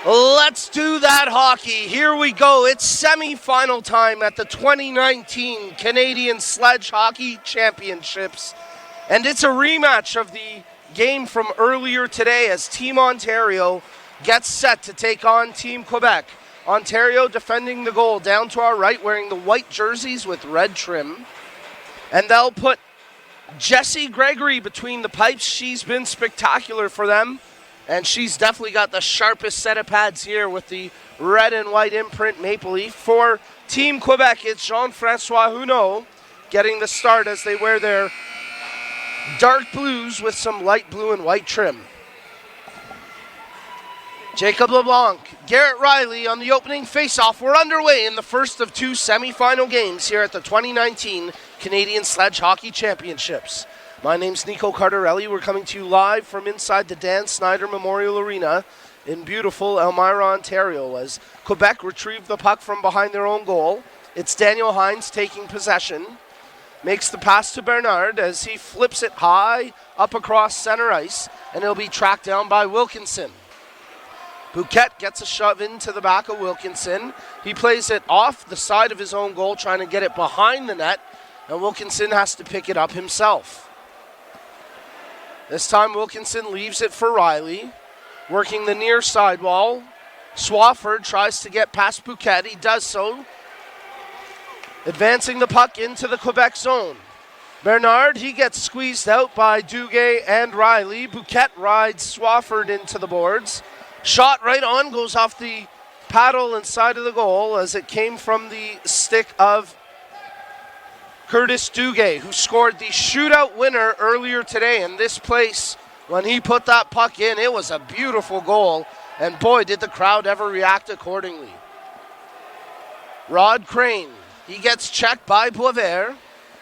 Let's do that hockey. Here we go. It's semi-final time at the 2019 Canadian Sledge Hockey Championships. And it's a rematch of the game from earlier today as Team Ontario gets set to take on Team Quebec. Ontario defending the goal down to our right, wearing the white jerseys with red trim. And they'll put Jessie Gregory between the pipes. She's been spectacular for them. And she's definitely got the sharpest set of pads here with the red and white imprint maple leaf. For Team Quebec, it's Jean-Francois Huneau getting the start as they wear their dark blues with some light blue and white trim. Jacob LeBlanc, Garrett Riley on the opening faceoff. We're underway in the first of two semifinal games here at the 2019 Canadian Sledge Hockey Championships. My name's Nico Cardarelli. We're coming to you live from inside the Dan Snyder Memorial Arena in beautiful Elmira, Ontario, as Quebec retrieve the puck from behind their own goal. It's Daniel Hines taking possession. Makes the pass to Bernard as he flips it high up across center ice, and it'll be tracked down by Wilkinson. Bouquet gets a shove into the back of Wilkinson. He plays it off the side of his own goal, trying to get it behind the net, and Wilkinson has to pick it up himself. This time Wilkinson leaves it for Riley, working the near sidewall. Swafford tries to get past Bouquet. He does so, advancing the puck into the Quebec zone. Bernard, he gets squeezed out by Duguay and Riley. Bouquet rides Swafford into the boards. Shot right on, goes off the paddle inside of the goal as it came from the stick of Curtis Duguay, who scored the shootout winner earlier today. In this place, when he put that puck in, it was a beautiful goal, and boy, did the crowd ever react accordingly. Rod Crane, he gets checked by Boisvert,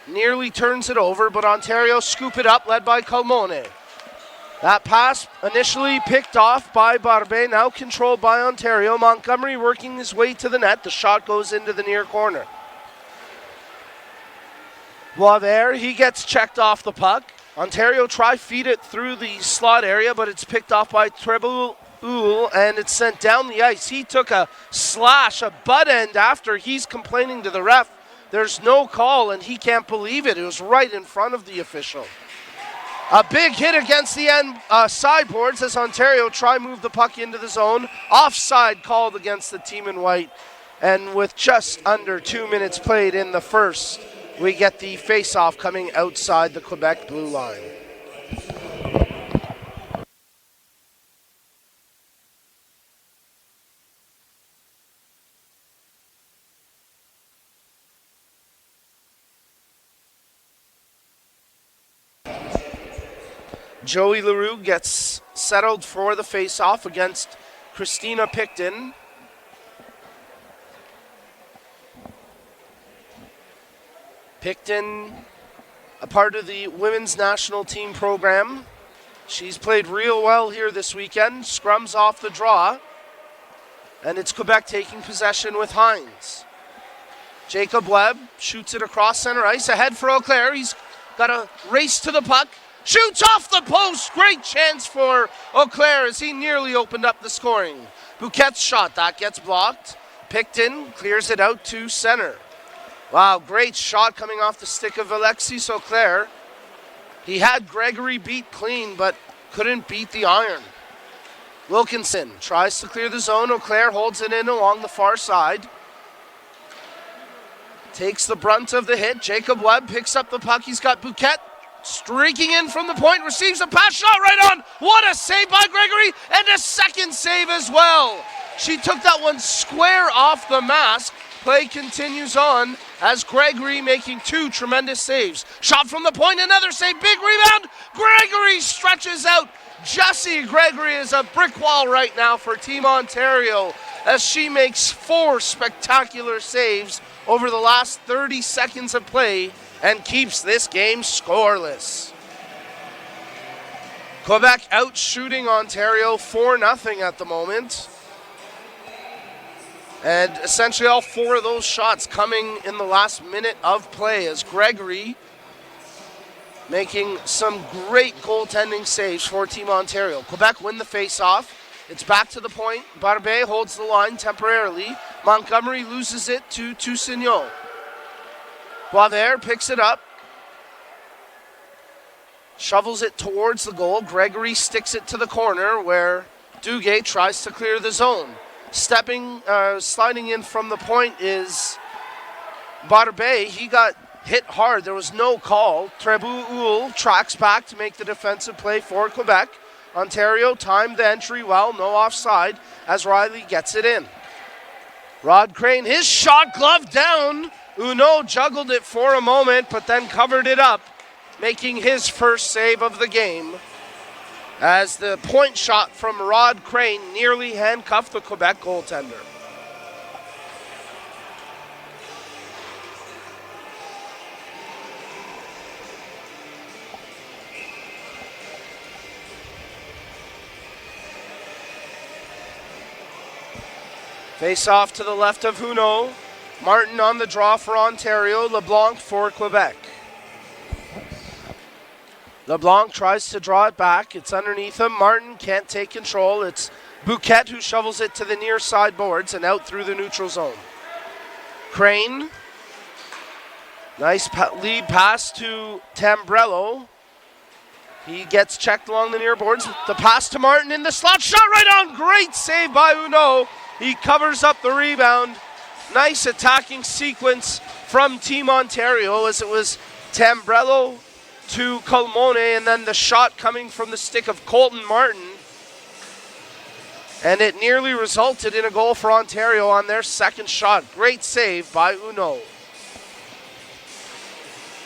nearly turns it over, but Ontario scoop it up, led by Calmone. That pass initially picked off by Barbe, now controlled by Ontario. Montgomery working his way to the net. The shot goes into the near corner. Boisvert, he gets checked off the puck. Ontario try feed it through the slot area, but it's picked off by Treboul, and it's sent down the ice. He took a slash, a butt end after he's complaining to the ref. There's no call, and he can't believe it. It was right in front of the official. A big hit against the end sideboards as Ontario try move the puck into the zone. Offside called against the team in white. And with just under 2 minutes played in the first, we get the face-off coming outside the Quebec blue line. Joey LaRue gets settled for the face-off against Christina Picton. Picton, a part of the women's national team program. She's played real well here this weekend. Scrums off the draw. And it's Quebec taking possession with Hines. Jacob Webb shoots it across center ice. Ahead for Auclair. He's got a race to the puck. Shoots off the post. Great chance for Auclair as he nearly opened up the scoring. Bouquet's shot. That gets blocked. Picton clears it out to center. Wow, great shot coming off the stick of Alexis Auclair. He had Gregory beat clean, but couldn't beat the iron. Wilkinson tries to clear the zone. Auclair holds it in along the far side. Takes the brunt of the hit. Jacob Webb picks up the puck. He's got Bouquet streaking in from the point. Receives a pass, shot right on. What a save by Gregory, and a second save as well. She took that one square off the mask. Play continues on as Gregory making two tremendous saves. Shot from the point, another save, big rebound. Gregory stretches out. Jessie Gregory is a brick wall right now for Team Ontario as she makes four spectacular saves over the last 30 seconds of play and keeps this game scoreless. Quebec out shooting Ontario 4-0 at the moment. And essentially all four of those shots coming in the last minute of play as Gregory making some great goaltending saves for Team Ontario. Quebec win the face-off. It's back to the point. Barbet holds the line temporarily. Montgomery loses it to Toussignon. Boisvert picks it up. Shovels it towards the goal. Gregory sticks it to the corner where Duguay tries to clear the zone. Sliding in from the point is Barbet. He got hit hard. There was no call. Treboul tracks back to make the defensive play for Quebec. Ontario timed the entry well, no offside, as Riley gets it in. Rod Crane, his shot gloved down. Uno juggled it for a moment, but then covered it up, making his first save of the game, as the point shot from Rod Crane nearly handcuffed the Quebec goaltender. Face off to the left of Huneau. Martin on the draw for Ontario. LeBlanc for Quebec. LeBlanc tries to draw it back. It's underneath him. Martin can't take control. It's Bouquet who shovels it to the near side boards and out through the neutral zone. Crane. Nice lead pass to Tambrello. He gets checked along the near boards. The pass to Martin in the slot. Shot right on. Great save by Huneau. He covers up the rebound. Nice attacking sequence from Team Ontario as it was Tambrello to Colmone, and then the shot coming from the stick of Colton Martin. And it nearly resulted in a goal for Ontario on their second shot. Great save by Huneau.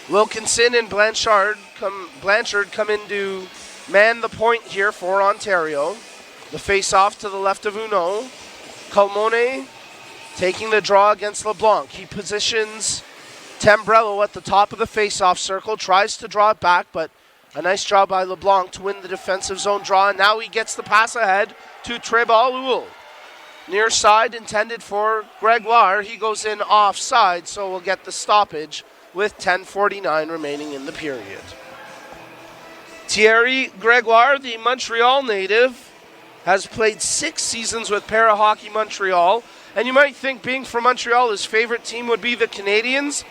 Wilkinson and Blanchard come in to man the point here for Ontario. The face-off to the left of Huneau. Colmone taking the draw against LeBlanc. He positions Tambrello at the top of the face-off circle, tries to draw it back, but a nice job by LeBlanc to win the defensive zone draw. And now he gets the pass ahead to Treboul. Near side intended for Gregoire. He goes in offside, so we'll get the stoppage with 10:49 remaining in the period. Thierry Gregoire, the Montreal native, has played 6 seasons with Para Hockey Montreal. And you might think, being from Montreal, his favorite team would be the Canadiens.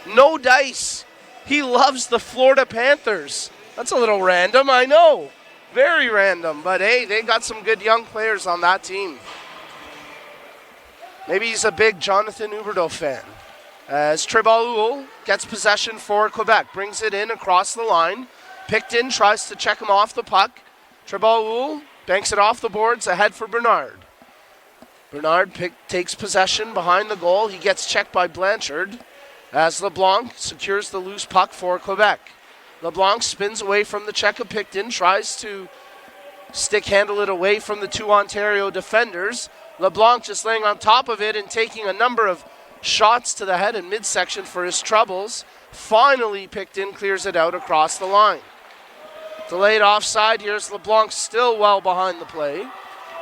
No dice. He loves the Florida Panthers. That's a little random, I know. Very random. But hey, they got some good young players on that team. Maybe he's a big Jonathan Huberdeau fan. As Treboul gets possession for Quebec. Brings it in across the line. Picton tries to check him off the puck. Treboul banks it off the boards ahead for Bernard. Bernard takes possession behind the goal. He gets checked by Blanchard as LeBlanc secures the loose puck for Quebec. LeBlanc spins away from the check of Picton, tries to stick handle it away from the 2 Ontario defenders. LeBlanc just laying on top of it and taking a number of shots to the head and midsection for his troubles. Finally, Picton clears it out across the line. Delayed offside. Here's LeBlanc still well behind the play.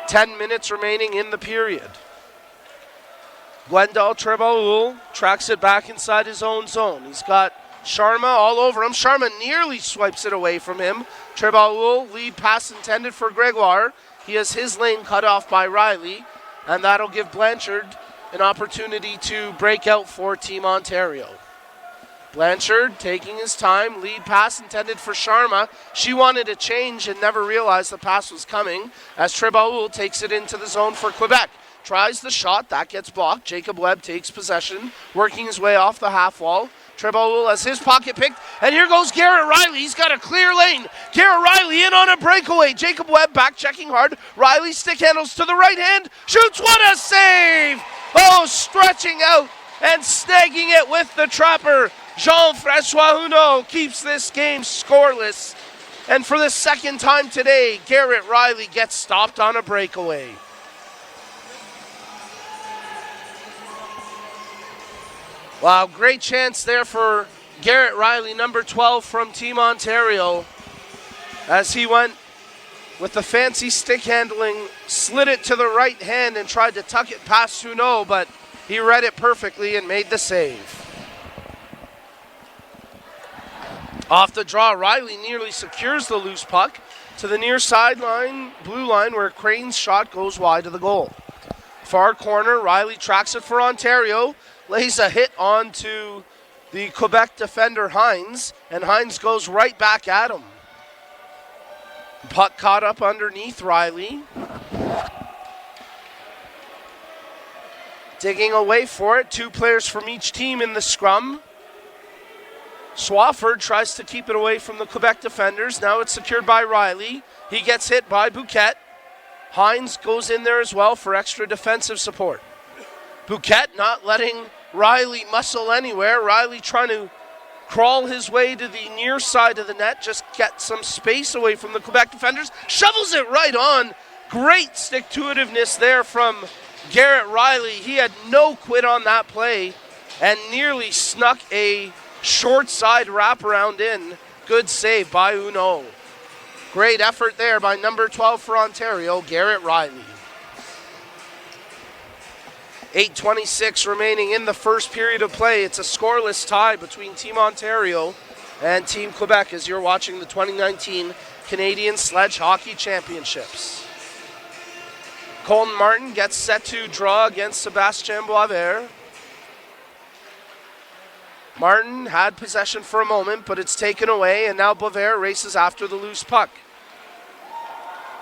10 minutes remaining in the period. Gwendal Treboul tracks it back inside his own zone. He's got Sharma all over him. Sharma nearly swipes it away from him. Treboul, lead pass intended for Gregoire. He has his lane cut off by Riley, and that'll give Blanchard an opportunity to break out for Team Ontario. Blanchard taking his time. Lead pass intended for Sharma. She wanted a change and never realized the pass was coming as Treboul takes it into the zone for Quebec. Tries the shot. That gets blocked. Jacob Webb takes possession, working his way off the half wall. Treboul has his pocket picked, and here goes Garrett Riley. He's got a clear lane. Garrett Riley in on a breakaway. Jacob Webb back checking hard. Riley stick handles to the right hand. Shoots. What a save! Oh, stretching out and snagging it with the trapper. Jean-François Huneau keeps this game scoreless. And for the second time today, Garrett Riley gets stopped on a breakaway. Wow, great chance there for Garrett Riley, number 12 from Team Ontario, as he went with the fancy stick handling, slid it to the right hand and tried to tuck it past Huneau, but he read it perfectly and made the save. Off the draw, Riley nearly secures the loose puck. to the near sideline, blue line, where Crane's shot goes wide of the goal. Far corner, Riley tracks it for Ontario, lays a hit onto the Quebec defender Hines, and Hines goes right back at him. Puck caught up underneath Riley. Digging away for it, 2 players from each team in the scrum. Swafford tries to keep it away from the Quebec defenders. Now it's secured by Riley. He gets hit by Bouquet. Hines goes in there as well for extra defensive support. Bouquet not letting Riley muscle anywhere. Riley trying to crawl his way to the near side of the net, just get some space away from the Quebec defenders. Shovels it right on. Great stick-to-itiveness there from Garrett Riley. He had no quit on that play and nearly snuck a short side wraparound in. Good save by Uno. Great effort there by number 12 for Ontario, Garrett Riley. 8:26 remaining in the first period of play. It's a scoreless tie between Team Ontario and Team Quebec as you're watching the 2019 Canadian Sledge Hockey Championships. Colton Martin gets set to draw against Sebastien Boisvert. Martin had possession for a moment, but it's taken away, and now Boisvert races after the loose puck.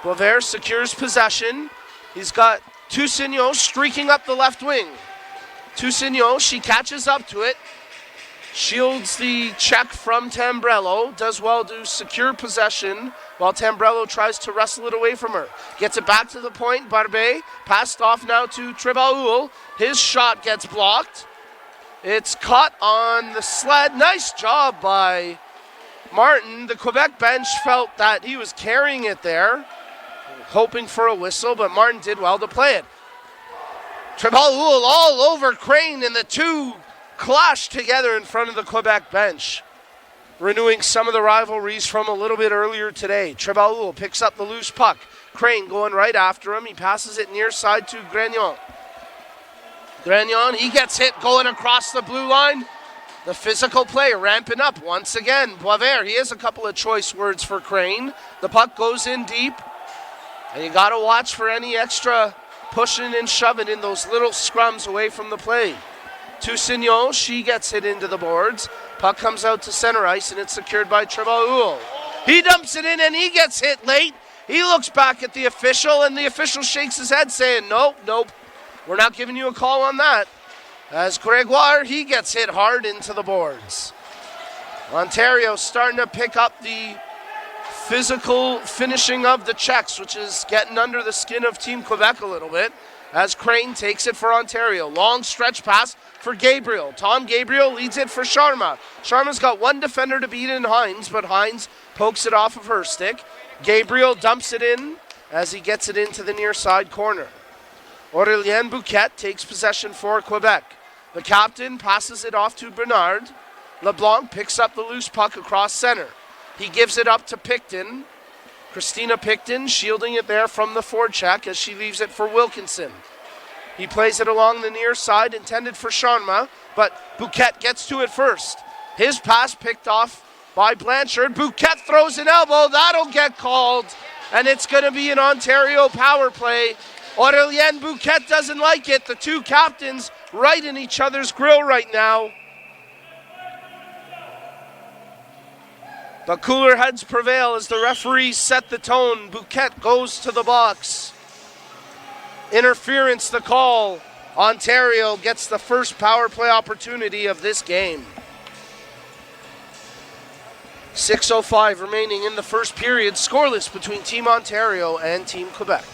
Boisvert secures possession. He's got Toussignon streaking up the left wing. Toussignon, she catches up to it, shields the check from Tambrello, does well to secure possession while Tambrello tries to wrestle it away from her. Gets it back to the point, Barbet, passed off now to Tribaoul. His shot gets blocked. It's caught on the sled. Nice job by Martin. The Quebec bench felt that he was carrying it there, hoping for a whistle, but Martin did well to play it. Tribaoul all over Crane, and the two clashed together in front of the Quebec bench, renewing some of the rivalries from a little bit earlier today. Tribaoul picks up the loose puck. Crane going right after him. He passes it near side to Grignon. Grignon, he gets hit going across the blue line. The physical play ramping up once again. Boisvert, he has a couple of choice words for Crane. The puck goes in deep, and you got to watch for any extra pushing and shoving in those little scrums away from the play. Toussignon, she gets hit into the boards. Puck comes out to center ice, and it's secured by Tribaoul. He dumps it in, and he gets hit late. He looks back at the official, and the official shakes his head saying, nope, we're not giving you a call on that. As Gregoire, he gets hit hard into the boards. Ontario starting to pick up the physical finishing of the checks, which is getting under the skin of Team Quebec a little bit, as Crane takes it for Ontario. Long stretch pass for Gabriel. Tom Gabriel leads it for Sharma. Sharma's got one defender to beat in Hines, but Hines pokes it off of her stick. Gabriel dumps it in as he gets it into the near side corner. Aurélien Bouquet takes possession for Quebec. The captain passes it off to Bernard. LeBlanc picks up the loose puck across center. He gives it up to Picton. Christina Picton shielding it there from the forecheck as she leaves it for Wilkinson. He plays it along the near side, intended for Sharma, but Bouquet gets to it first. His pass picked off by Blanchard. Bouquet throws an elbow. That'll get called, and it's going to be an Ontario power play. Aurélien Bouquet doesn't like it. The two captains right in each other's grill right now. But cooler heads prevail as the referees set the tone. Bouquet goes to the box. Interference the call. Ontario gets the first power play opportunity of this game. 6:05 remaining in the first period. Scoreless between Team Ontario and Team Quebec.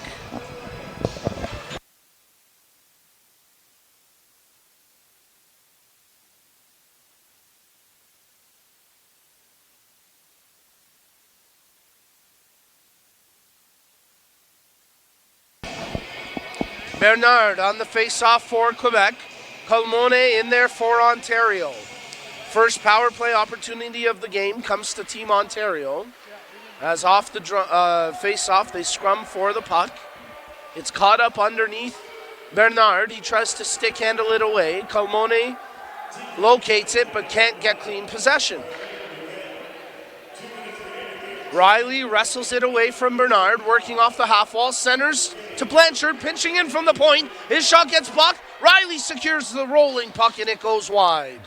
Bernard on the face-off for Quebec. Colmone in there for Ontario. First power play opportunity of the game comes to Team Ontario. As off the face-off, they scrum for the puck. It's caught up underneath Bernard. He tries to stick handle it away. Colmone locates it but can't get clean possession. Riley wrestles it away from Bernard, working off the half wall, centers to Blanchard, pinching in from the point. His shot gets blocked. Riley secures the rolling puck, and it goes wide.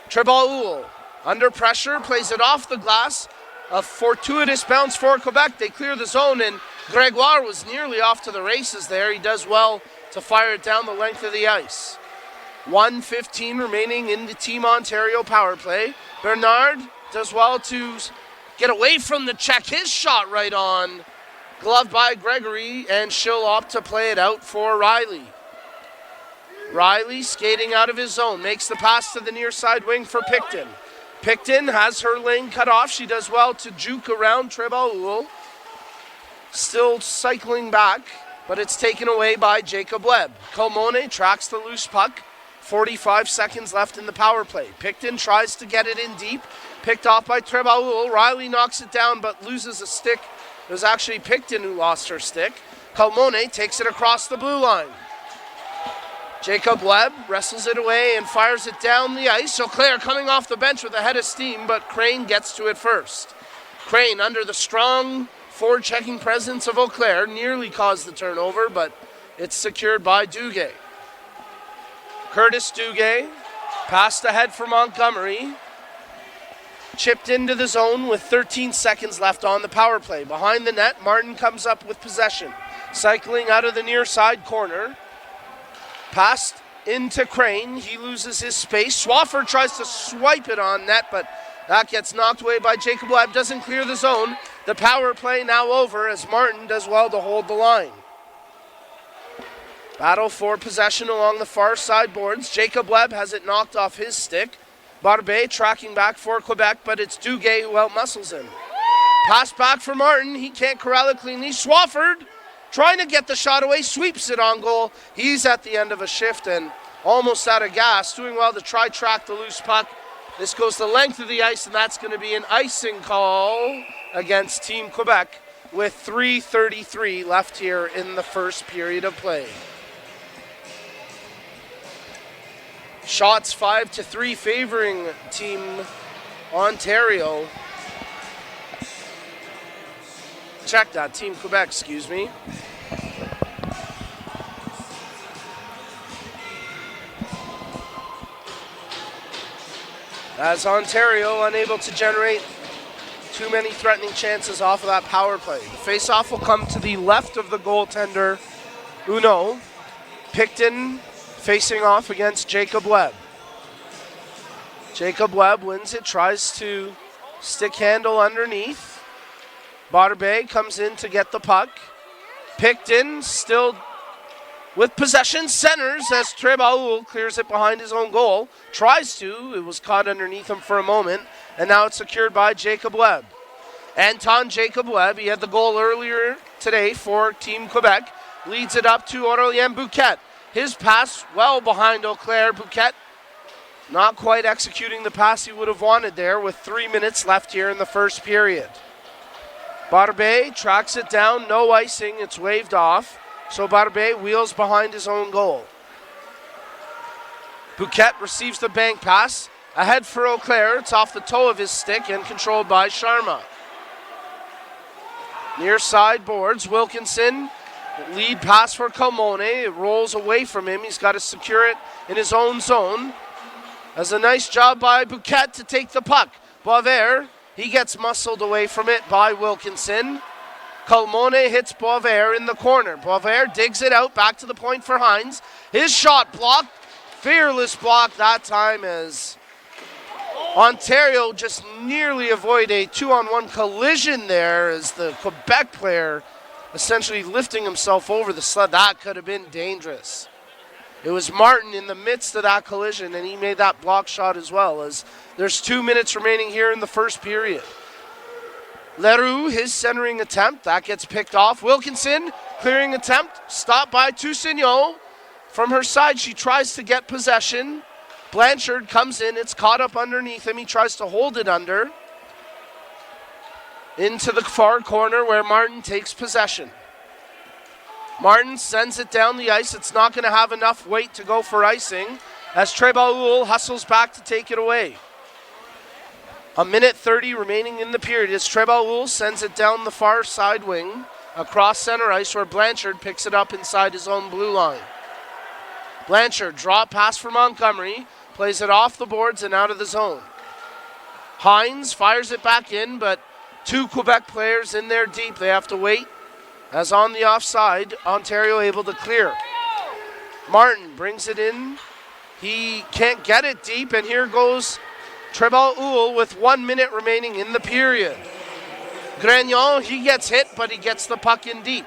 Trebaoul, under pressure, plays it off the glass. A fortuitous bounce for Quebec. They clear the zone, and Gregoire was nearly off to the races there. He does well to fire it down the length of the ice. 1:15 remaining in the Team Ontario power play. Bernard does well to get away from the check. His shot right on. Gloved by Gregory, and she'll opt to play it out for Riley. Riley skating out of his zone. Makes the pass to the near side wing for Picton. Picton has her lane cut off. She does well to juke around Trebaoul. Still cycling back, but it's taken away by Jacob Webb. Colmone tracks the loose puck. 45 seconds left in the power play. Picton tries to get it in deep. Picked off by Trebaoul. Riley knocks it down but loses a stick. It was actually Picton who lost her stick. Colmone takes it across the blue line. Jacob Webb wrestles it away and fires it down the ice. Auclair coming off the bench with a head of steam, but Crane gets to it first. Crane, under the strong forward-checking presence of Auclair, nearly caused the turnover, but it's secured by Duguay. Curtis Duguay passed ahead for Montgomery. Chipped into the zone with 13 seconds left on the power play. Behind the net, Martin comes up with possession. Cycling out of the near side corner. Passed into Crane. He loses his space. Swafford tries to swipe it on net, but that gets knocked away by Jacob Webb. Doesn't clear the zone. The power play now over as Martin does well to hold the line. Battle for possession along the far side boards. Jacob Webb has it knocked off his stick. Barbet tracking back for Quebec, but it's Duguay who outmuscles him. Pass back for Martin. He can't corral it cleanly. Swafford trying to get the shot away, sweeps it on goal. He's at the end of a shift and almost out of gas. Doing well to try track the loose puck. This goes the length of the ice, and that's going to be an icing call against Team Quebec with 3:33 left here in the first period of play. Shots 5-3 favoring Team Ontario. Check that, Team Quebec, excuse me. As Ontario unable to generate too many threatening chances off of that power play. The face-off will come to the left of the goaltender, Uno. Picton facing off against Jacob Webb. Jacob Webb wins it, tries to stick handle underneath. Barbet comes in to get the puck. Picton still with possession, centers as Trebaoul clears it behind his own goal. Tries to, it was caught underneath him for a moment, and now it's secured by Jacob Webb. Anton Jacob Webb, he had the goal earlier today for Team Quebec, leads it up to Aurélien Bouquet. His pass well behind Auclair. Bouquet not quite executing the pass he would have wanted there with 3 minutes left here in the first period. Barbet tracks it down, no icing, it's waved off. So Barbet wheels behind his own goal. Bouquet receives the bank pass. Ahead for Auclair, it's off the toe of his stick and controlled by Sharma. Near side boards, Wilkinson, lead pass for Colmone. It rolls away from him. He's got to secure it in his own zone. That's a nice job by Bouquet to take the puck. Boisvert, he gets muscled away from it by Wilkinson. Colmone hits Boisvert in the corner. Boisvert digs it out, back to the point for Hines. His shot blocked. Fearless block that time as Ontario just nearly avoid a 2-on-1 collision there as the Quebec player essentially lifting himself over the sled. That could have been dangerous. It was Martin in the midst of that collision, and he made that block shot as well, as there's 2 minutes remaining here in the first period. Leroux, his centering attempt, that gets picked off. Wilkinson, clearing attempt, stopped by Toussaint. From her side, she tries to get possession. Blanchard comes in, it's caught up underneath him. He tries to hold it under. Into the far corner where Martin takes possession. Martin sends it down the ice. It's not going to have enough weight to go for icing as Trebaoul hustles back to take it away. A minute 30 remaining in the period as Trebaul sends it down the far side wing across center ice where Blanchard picks it up inside his own blue line. Blanchard, draw pass for Montgomery, plays it off the boards and out of the zone. Hines fires it back in, but two Quebec players in there deep. They have to wait. As on the offside, Ontario able to clear. Martin brings it in. He can't get it deep, and here goes Trebaul with 1 minute remaining in the period. Grignon, he gets hit, but he gets the puck in deep.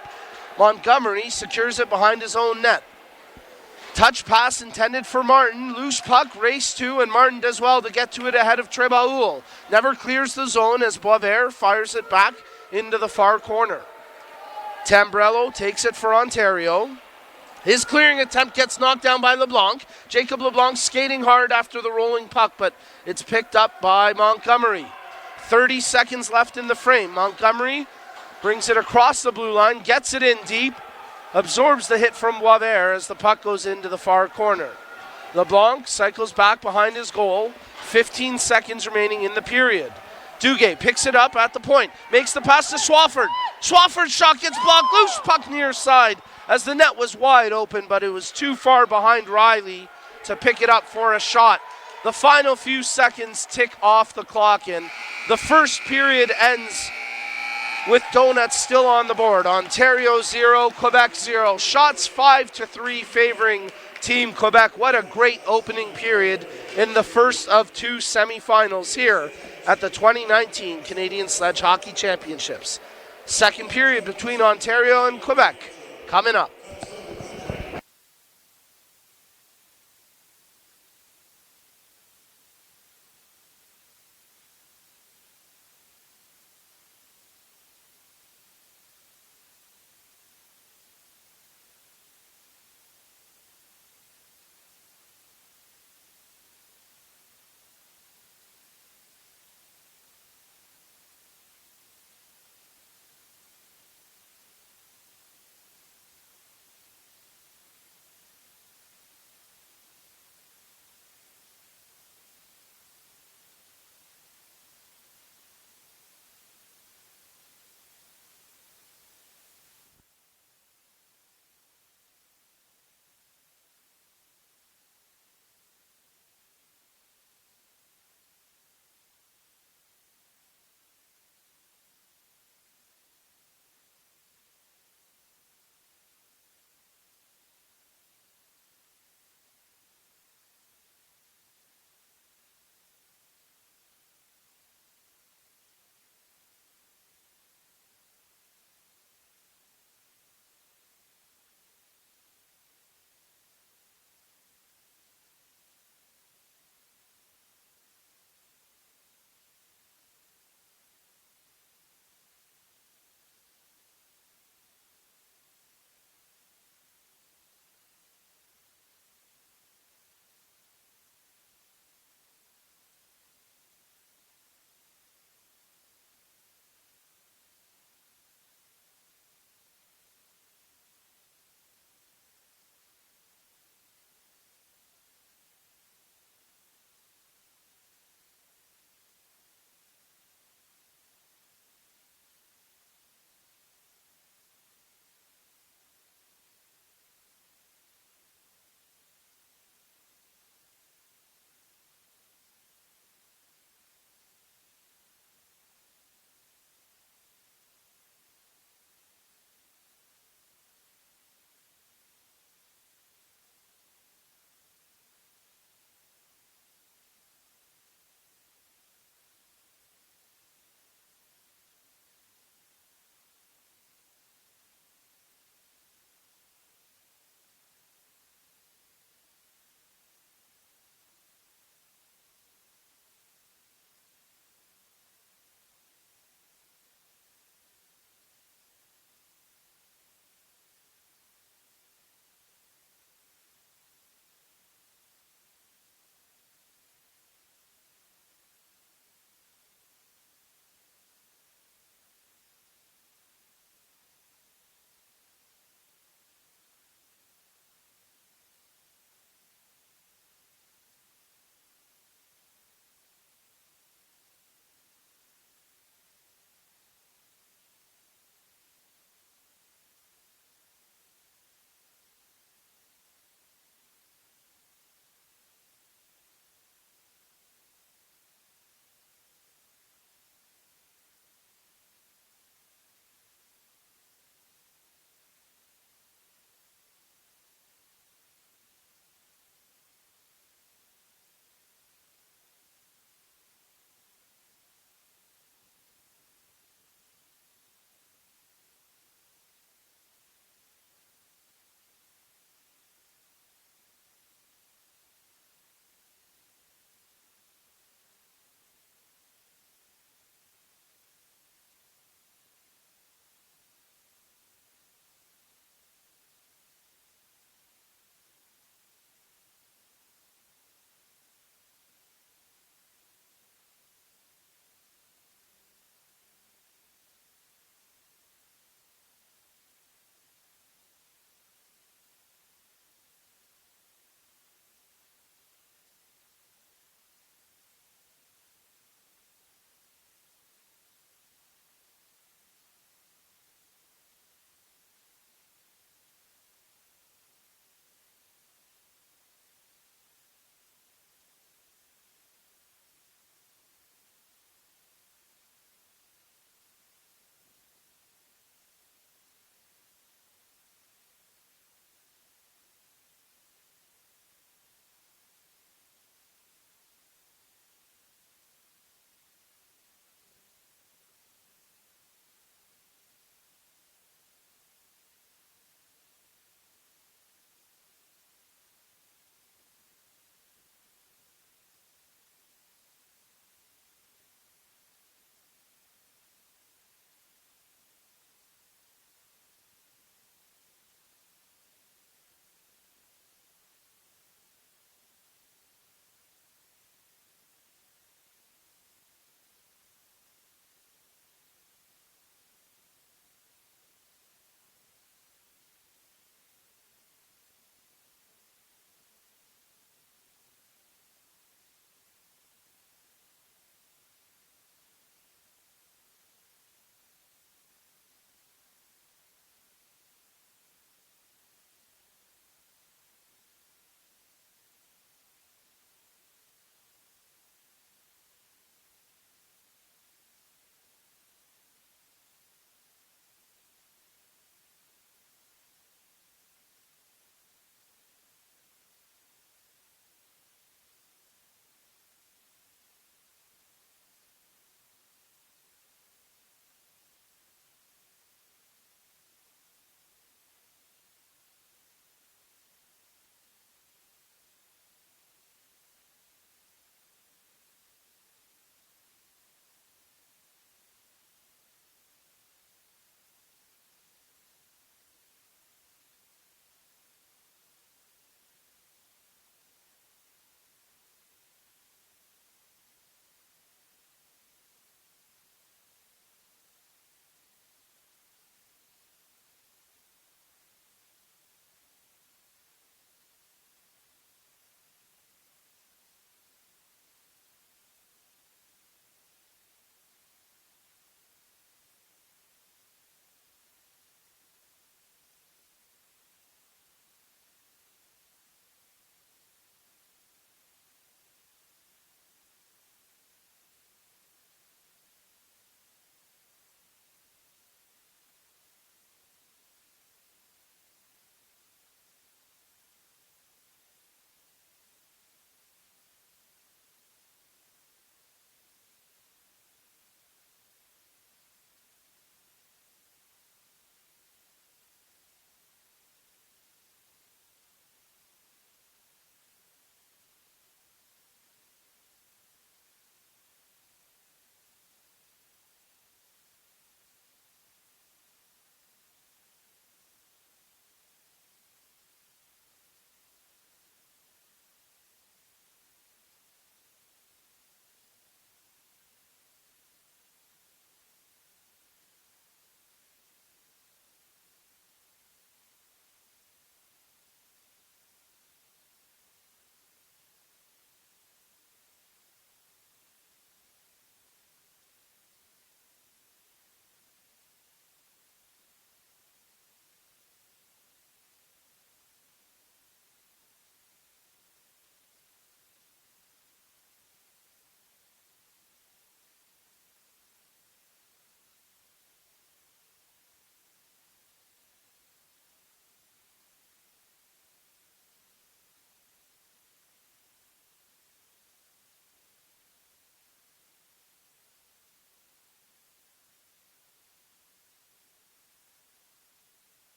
Montgomery secures it behind his own net. Touch pass intended for Martin. Loose puck, race to, and Martin does well to get to it ahead of Trebaul. Never clears the zone as Boisvert fires it back into the far corner. Tambrello takes it for Ontario. His clearing attempt gets knocked down by LeBlanc. Jacob LeBlanc skating hard after the rolling puck, but it's picked up by Montgomery. 30 seconds left in the frame. Montgomery brings it across the blue line, gets it in deep, absorbs the hit from Boisvert as the puck goes into the far corner. LeBlanc cycles back behind his goal. 15 seconds remaining in the period. Duguay picks it up at the point, makes the pass to Swafford. Swafford's shot gets blocked, loose puck near side as the net was wide open, but it was too far behind Riley to pick it up for a shot. The final few seconds tick off the clock, and the first period ends with Donuts still on the board. Ontario 0, Quebec 0. Shots 5-3 favoring Team Quebec. What a great opening period in the first of two semifinals here at the 2019 Canadian Sledge Hockey Championships. Second period between Ontario and Quebec coming up.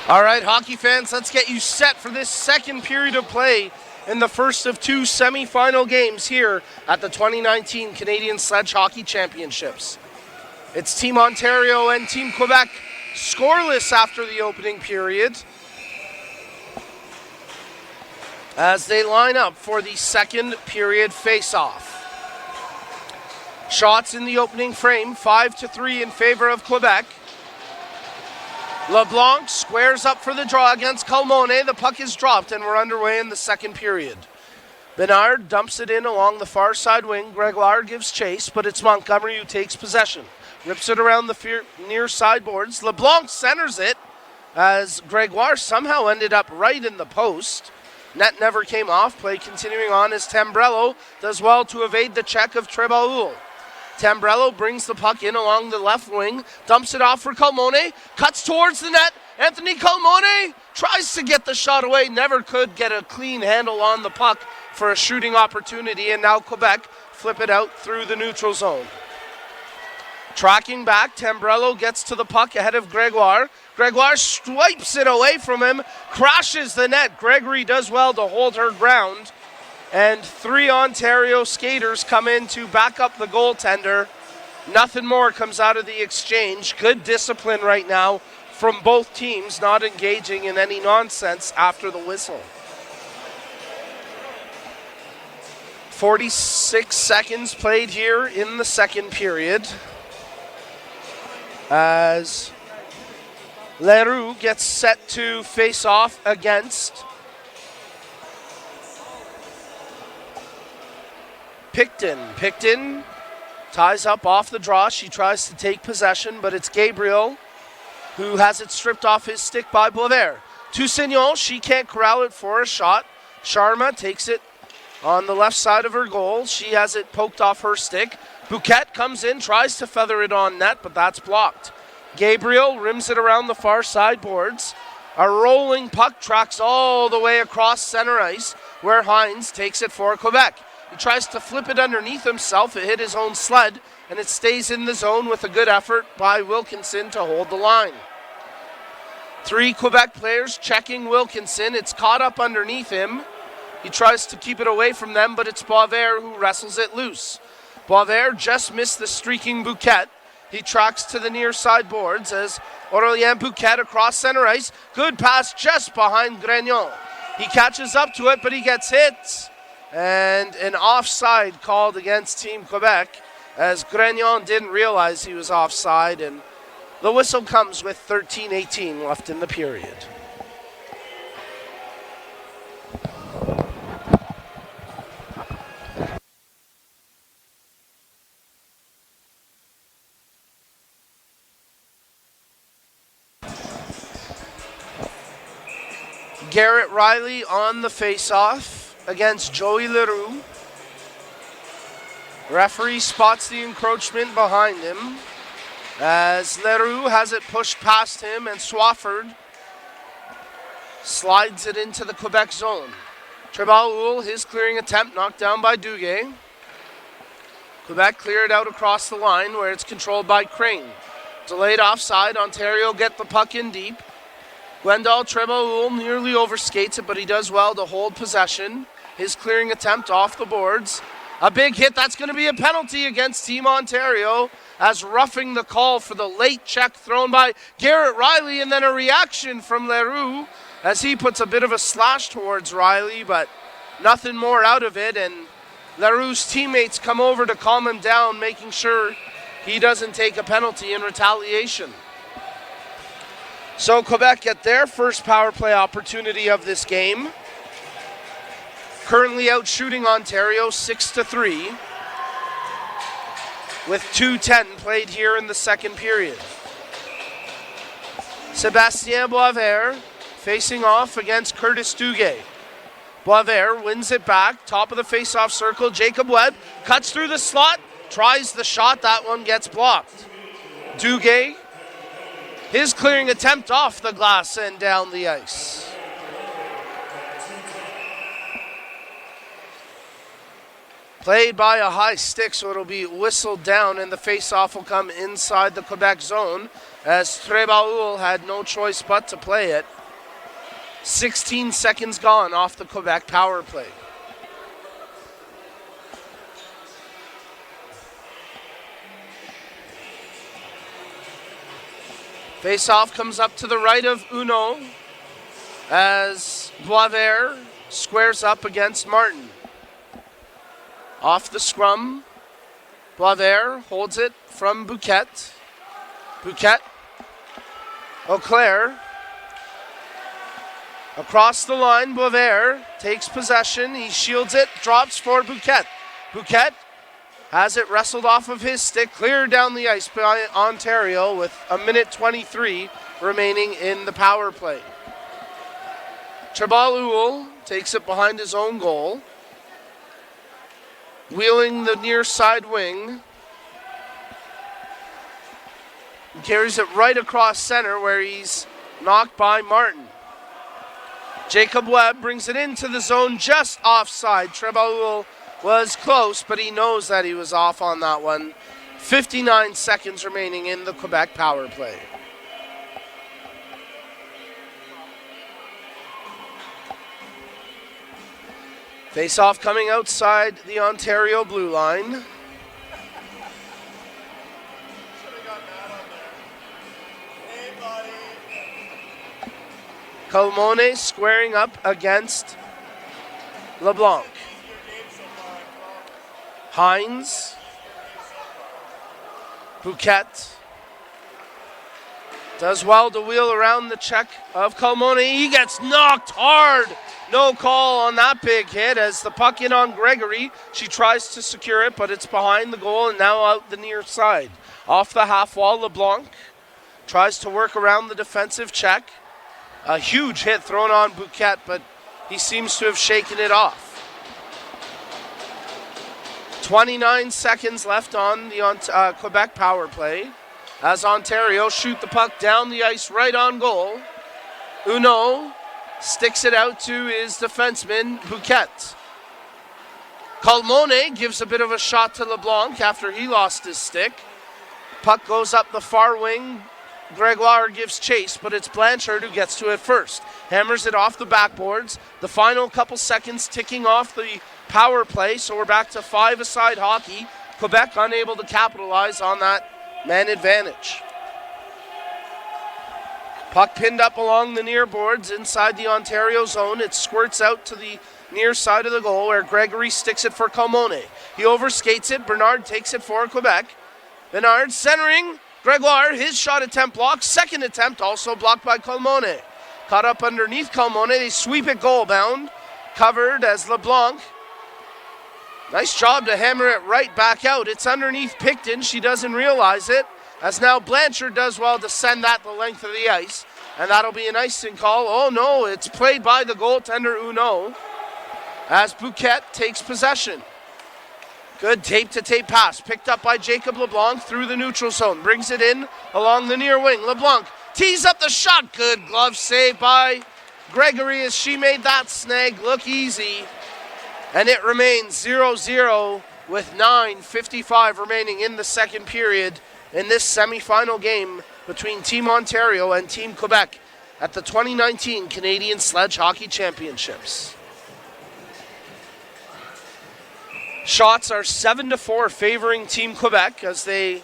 All right, hockey fans, let's get you set for this second period of play in the first of two semifinal games here at the 2019 Canadian Sledge Hockey Championships. It's Team Ontario and Team Quebec scoreless after the opening period as they line up for the second period face-off. Shots in the opening frame, 5-3 in favor of Quebec. LeBlanc squares up for the draw against Calmone. The puck is dropped and we're underway in the second period. Bernard dumps it in along the far side wing. Gregoire gives chase, but it's Montgomery who takes possession. Rips it around the near sideboards. LeBlanc centers it as Gregoire somehow ended up right in the post. Net never came off. Play continuing on as Tambrello does well to evade the check of Trebaul. Tambrello brings the puck in along the left wing, dumps it off for Calmone, cuts towards the net. Anthony Calmone tries to get the shot away, never could get a clean handle on the puck for a shooting opportunity, and now Quebec flip it out through the neutral zone. Tracking back, Tambrello gets to the puck ahead of Gregoire. Gregoire swipes it away from him, crashes the net. Gregory does well to hold her ground. And three Ontario skaters come in to back up the goaltender. Nothing more comes out of the exchange. Good discipline right now from both teams, not engaging in any nonsense after the whistle. 46 seconds played here in the second period as Leroux gets set to face off against Picton. Picton ties up off the draw. She tries to take possession, but it's Gabriel who has it stripped off his stick by Boisvert. Toussaint, she can't corral it for a shot. Sharma takes it on the left side of her goal. She has it poked off her stick. Bouquet comes in, tries to feather it on net, but that's blocked. Gabriel rims it around the far side boards. A rolling puck tracks all the way across center ice, where Hines takes it for Quebec. He tries to flip it underneath himself. It hit his own sled, and it stays in the zone with a good effort by Wilkinson to hold the line. Three Quebec players checking Wilkinson. It's caught up underneath him. He tries to keep it away from them, but it's Boisvert who wrestles it loose. Boisvert just missed the streaking Bouquet. He tracks to the near side boards as Aurélien Bouquet across center ice. Good pass just behind Grignon. He catches up to it, but he gets hit. And an offside called against Team Quebec as Grignon didn't realize he was offside, and the whistle comes with 13:18 left in the period. Garrett Riley on the face-off against Joey Leroux. Referee spots the encroachment behind him as Leroux has it pushed past him and Swafford slides it into the Quebec zone. Trebaul, his clearing attempt knocked down by Duguay. Quebec cleared out across the line where it's controlled by Crane. Delayed offside, Ontario get the puck in deep. Gwendal Trebaul nearly overskates it, but he does well to hold possession. His clearing attempt off the boards. A big hit, that's going to be a penalty against Team Ontario as roughing the call for the late check thrown by Garrett Riley, and then a reaction from Leroux as he puts a bit of a slash towards Riley, but nothing more out of it, and Leroux's teammates come over to calm him down, making sure he doesn't take a penalty in retaliation. So Quebec get their first power play opportunity of this game. Currently out shooting Ontario 6-3 with 2:10 played here in the second period. Sébastien Boisvert facing off against Curtis Duguay. Boisvert wins it back, top of the face-off circle. Jacob Webb cuts through the slot, tries the shot, that one gets blocked. Duguay, his clearing attempt off the glass and down the ice. Played by a high stick, so it'll be whistled down, and the face-off will come inside the Quebec zone as Trebaul had no choice but to play it. 16 seconds gone off the Quebec power play. Face-off comes up to the right of Uno as Boisvert squares up against Martin. Off the scrum, Boisvert holds it from Bouquet. Bouquet, Auclair. Across the line, Boisvert takes possession. He shields it, drops for Bouquet. Bouquet has it wrestled off of his stick, cleared down the ice by Ontario with 1:23 remaining in the power play. Trebaul takes it behind his own goal. Wheeling the near side wing. He carries it right across center where he's knocked by Martin. Jacob Webb brings it into the zone just offside. Trebaul was close, but he knows that he was off on that one. 59 seconds remaining in the Quebec power play. Face-off coming outside the Ontario blue line. Calmone squaring up against LeBlanc. Hines. Bouquet. Does well to wheel around the check of Calmone. He gets knocked hard. No call on that big hit as the puck in on Gregory. She tries to secure it, but it's behind the goal and now out the near side. Off the half wall, LeBlanc tries to work around the defensive check. A huge hit thrown on Bouquet, but he seems to have shaken it off. 29 seconds left on the Quebec power play as Ontario shoot the puck down the ice right on goal. Uno sticks it out to his defenseman, Bouquet. Calmone gives a bit of a shot to LeBlanc after he lost his stick. Puck goes up the far wing. Gregoire gives chase, but it's Blanchard who gets to it first. Hammers it off the backboards. The final couple seconds ticking off the power play, so we're back to five-a-side hockey. Quebec unable to capitalize on that man advantage. Puck pinned up along the near boards inside the Ontario zone. It squirts out to the near side of the goal where Gregory sticks it for Calmone. He overskates it. Bernard takes it for Quebec. Bernard centering. Gregoire, his shot attempt blocked. Second attempt also blocked by Calmone. Caught up underneath Calmone. They sweep it goal bound. Covered as LeBlanc. Nice job to hammer it right back out. It's underneath Picton. She doesn't realize it. As now Blanchard does well to send that the length of the ice. And that'll be an icing call. Oh no, it's played by the goaltender Uno. As Bouquet takes possession. Good tape-to-tape pass. Picked up by Jacob LeBlanc through the neutral zone. Brings it in along the near wing. LeBlanc tees up the shot. Good glove save by Gregory as she made that snag look easy. And it remains 0-0 with 9:55 remaining in the second period in this semifinal game between Team Ontario and Team Quebec at the 2019 Canadian Sledge Hockey Championships. Shots are 7-4 favoring Team Quebec as they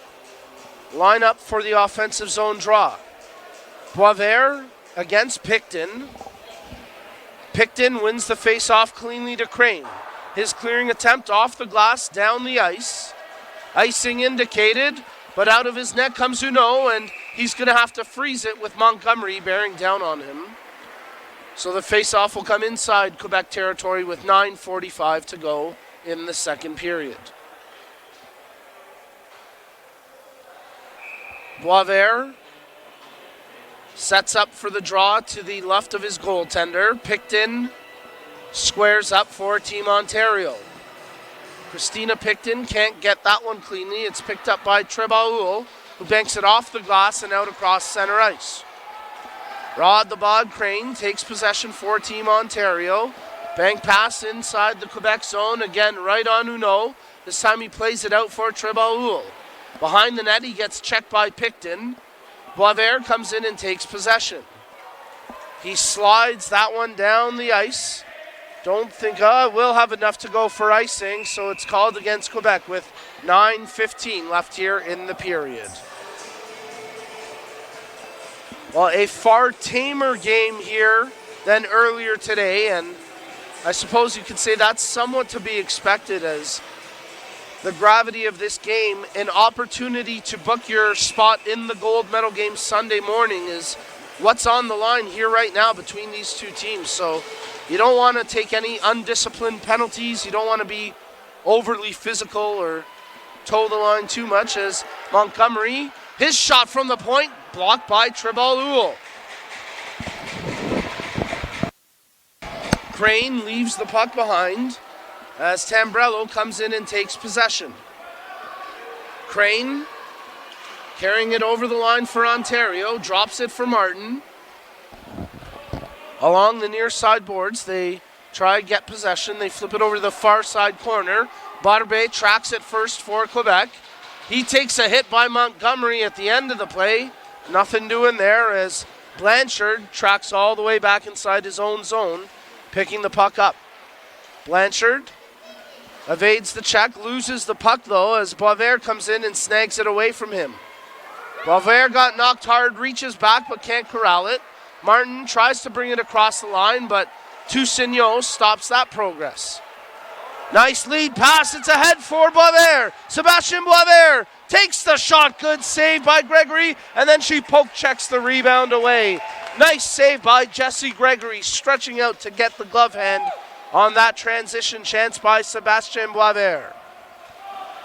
line up for the offensive zone draw. Boisvert against Picton. Picton wins the face-off cleanly to Crane. His clearing attempt off the glass, down the ice. Icing indicated, but out of his net comes Uno, and he's going to have to freeze it with Montgomery bearing down on him. So the face-off will come inside Quebec territory with 9:45 to go in the second period. Boisvert sets up for the draw to the left of his goaltender. Picton squares up for Team Ontario. Christina Picton can't get that one cleanly. It's picked up by Trebaul, who banks it off the glass and out across center ice. Rod the Bod Crane takes possession for Team Ontario. Bank pass inside the Quebec zone, again right on Uno. This time he plays it out for Trebaul. Behind the net, he gets checked by Picton. Boisvert comes in and takes possession. He slides that one down the ice. Don't think we'll have enough to go for icing, so it's called against Quebec with 9:15 left here in the period. Well, a far tamer game here than earlier today, and I suppose you could say that's somewhat to be expected as the gravity of this game, an opportunity to book your spot in the gold medal game Sunday morning is what's on the line here right now between these two teams. So you don't want to take any undisciplined penalties. You don't want to be overly physical or toe the line too much as Montgomery, his shot from the point, blocked by Tribalul. Crane leaves the puck behind as Tambrello comes in and takes possession. Crane carrying it over the line for Ontario, drops it for Martin. Along the near side boards, they try to get possession. They flip it over to the far side corner. Barbe tracks it first for Quebec. He takes a hit by Montgomery at the end of the play. Nothing doing there as Blanchard tracks all the way back inside his own zone, picking the puck up. Blanchard evades the check, loses the puck though as Boisvert comes in and snags it away from him. Boisvert got knocked hard, reaches back but can't corral it. Martin tries to bring it across the line, but Toussaint stops that progress. Nice lead pass, it's ahead for Boisvert. Sebastien Boisvert takes the shot, good save by Gregory, and then she poke checks the rebound away. Nice save by Jesse Gregory, stretching out to get the glove hand on that transition chance by Sebastien Boisvert.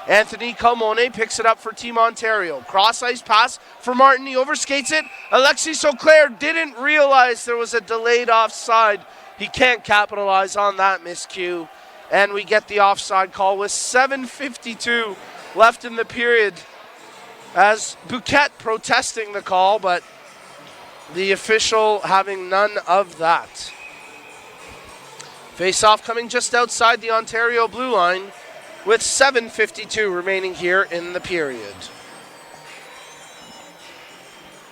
Anthony Calmone picks it up for Team Ontario. Cross-ice pass for Martin. He overskates it. Alexis Auclair didn't realize there was a delayed offside. He can't capitalize on that miscue. And we get the offside call with 7:52 left in the period as Bouquet protesting the call, but the official having none of that. Face-off coming just outside the Ontario blue line with 7:52 remaining here in the period.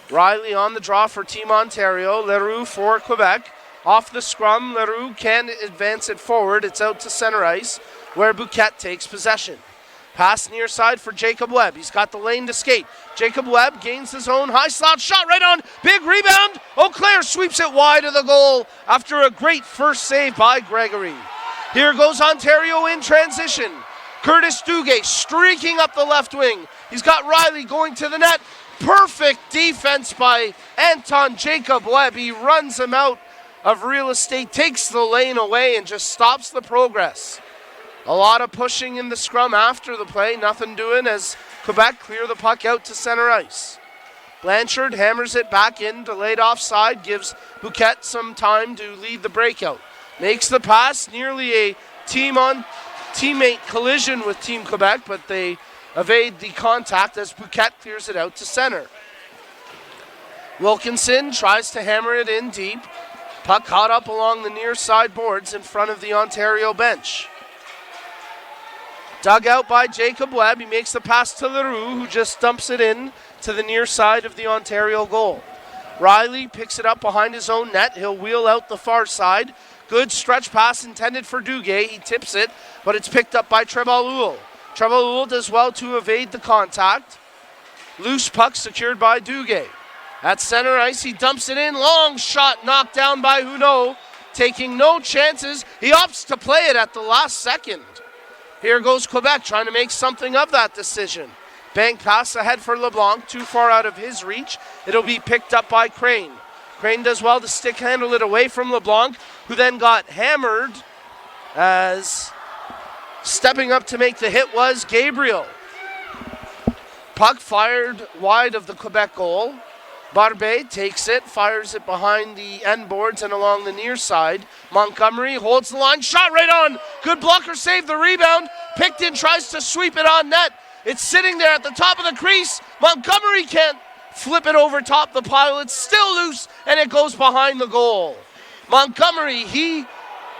Riley on the draw for Team Ontario. Leroux for Quebec. Off the scrum, Leroux can advance it forward. It's out to center ice where Bouquet takes possession. Pass near side for Jacob Webb. He's got the lane to skate. Jacob Webb gains his own high slot shot right on. Big rebound. Auclair sweeps it wide of the goal after a great first save by Gregory. Here goes Ontario in transition. Curtis Duguay streaking up the left wing. He's got Riley going to the net. Perfect defense by Anton Jacob Webb. He runs him out of real estate, takes the lane away, and just stops the progress. A lot of pushing in the scrum after the play. Nothing doing as Quebec clear the puck out to center ice. Blanchard hammers it back in. Delayed offside gives Bouquet some time to lead the breakout. Makes the pass. Nearly a teammate collision with Team Quebec, but they evade the contact as Bouquet clears it out to center. Wilkinson tries to hammer it in deep. Puck caught up along the near side boards in front of the Ontario bench. Dug out by Jacob Webb. He makes the pass to Leroux, who just dumps it in to the near side of the Ontario goal. Riley picks it up behind his own net. He'll wheel out the far side. Good stretch pass intended for Duguay. He tips it, but it's picked up by Trebalul. Trebalul does well to evade the contact. Loose puck secured by Duguay. At center ice, he dumps it in. Long shot knocked down by Huneau. Taking no chances. He opts to play it at the last second. Here goes Quebec trying to make something of that decision. Bank pass ahead for LeBlanc, too far out of his reach. It'll be picked up by Crane. Crane does well to stick handle it away from LeBlanc, who then got hammered as stepping up to make the hit was Gabriel. Puck fired wide of the Quebec goal. Barbe takes it, fires it behind the end boards and along the near side. Montgomery holds the line, shot right on. Good blocker save, the rebound. Picton tries to sweep it on net. It's sitting there at the top of the crease. Montgomery can't flip it over top the pile. It's still loose, and it goes behind the goal. Montgomery, he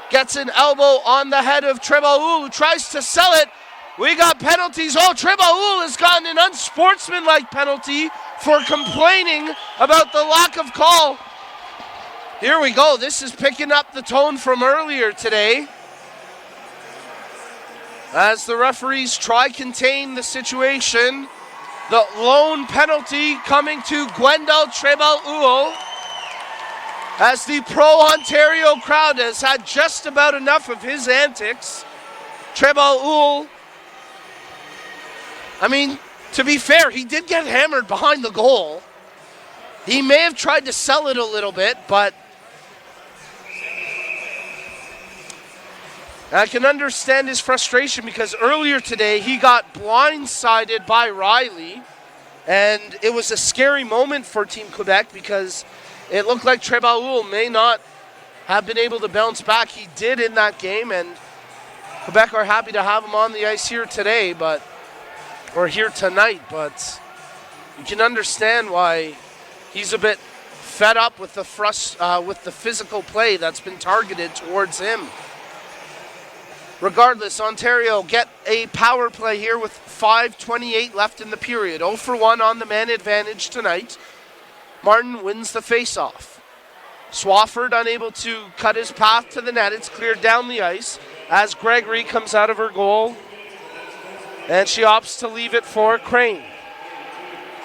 gets an elbow on the head of Trebalul, who tries to sell it. We got penalties. Oh, Trebalul has gotten an unsportsmanlike penalty for complaining about the lack of call. Here we go. This is picking up the tone from earlier today, as the referees try contain the situation. The lone penalty coming to Gwendal Trebal-Uo, as the pro-Ontario crowd has had just about enough of his antics. Trebal-Uo, I mean, to be fair, he did get hammered behind the goal. He may have tried to sell it a little bit, but I can understand his frustration, because earlier today he got blindsided by Riley, and it was a scary moment for Team Quebec because it looked like Trebal-Uo may not have been able to bounce back. He did in that game, and Quebec are happy to have him on the ice here today, or here tonight, but you can understand why he's a bit fed up with the physical play that's been targeted towards him. Regardless, Ontario get a power play here with 5:28 left in the period. 0 for 1 on the man advantage tonight. Martin wins the faceoff. Swafford unable to cut his path to the net. It's cleared down the ice as Gregory comes out of her goal, and she opts to leave it for Crane.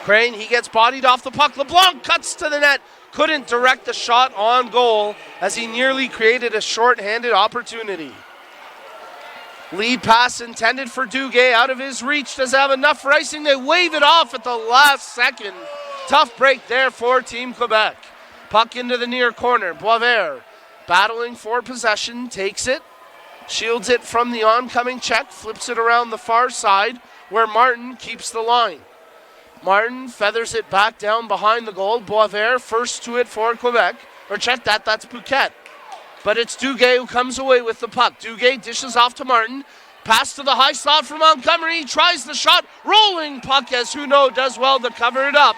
Crane, he gets bodied off the puck. LeBlanc cuts to the net. Couldn't direct the shot on goal as he nearly created a short-handed opportunity. Lead pass intended for Duguay, out of his reach. Does have enough for icing. They wave it off at the last second. Tough break there for Team Quebec. Puck into the near corner. Boisvert battling for possession, takes it, shields it from the oncoming check, flips it around the far side where Martin keeps the line. Martin feathers it back down behind the goal. Boisvert first to it for Quebec. Or check that, that's Bouquet. But it's Duguay who comes away with the puck. Duguay dishes off to Martin. Pass to the high slot for Montgomery. Tries the shot. Rolling puck as Huneau does well to cover it up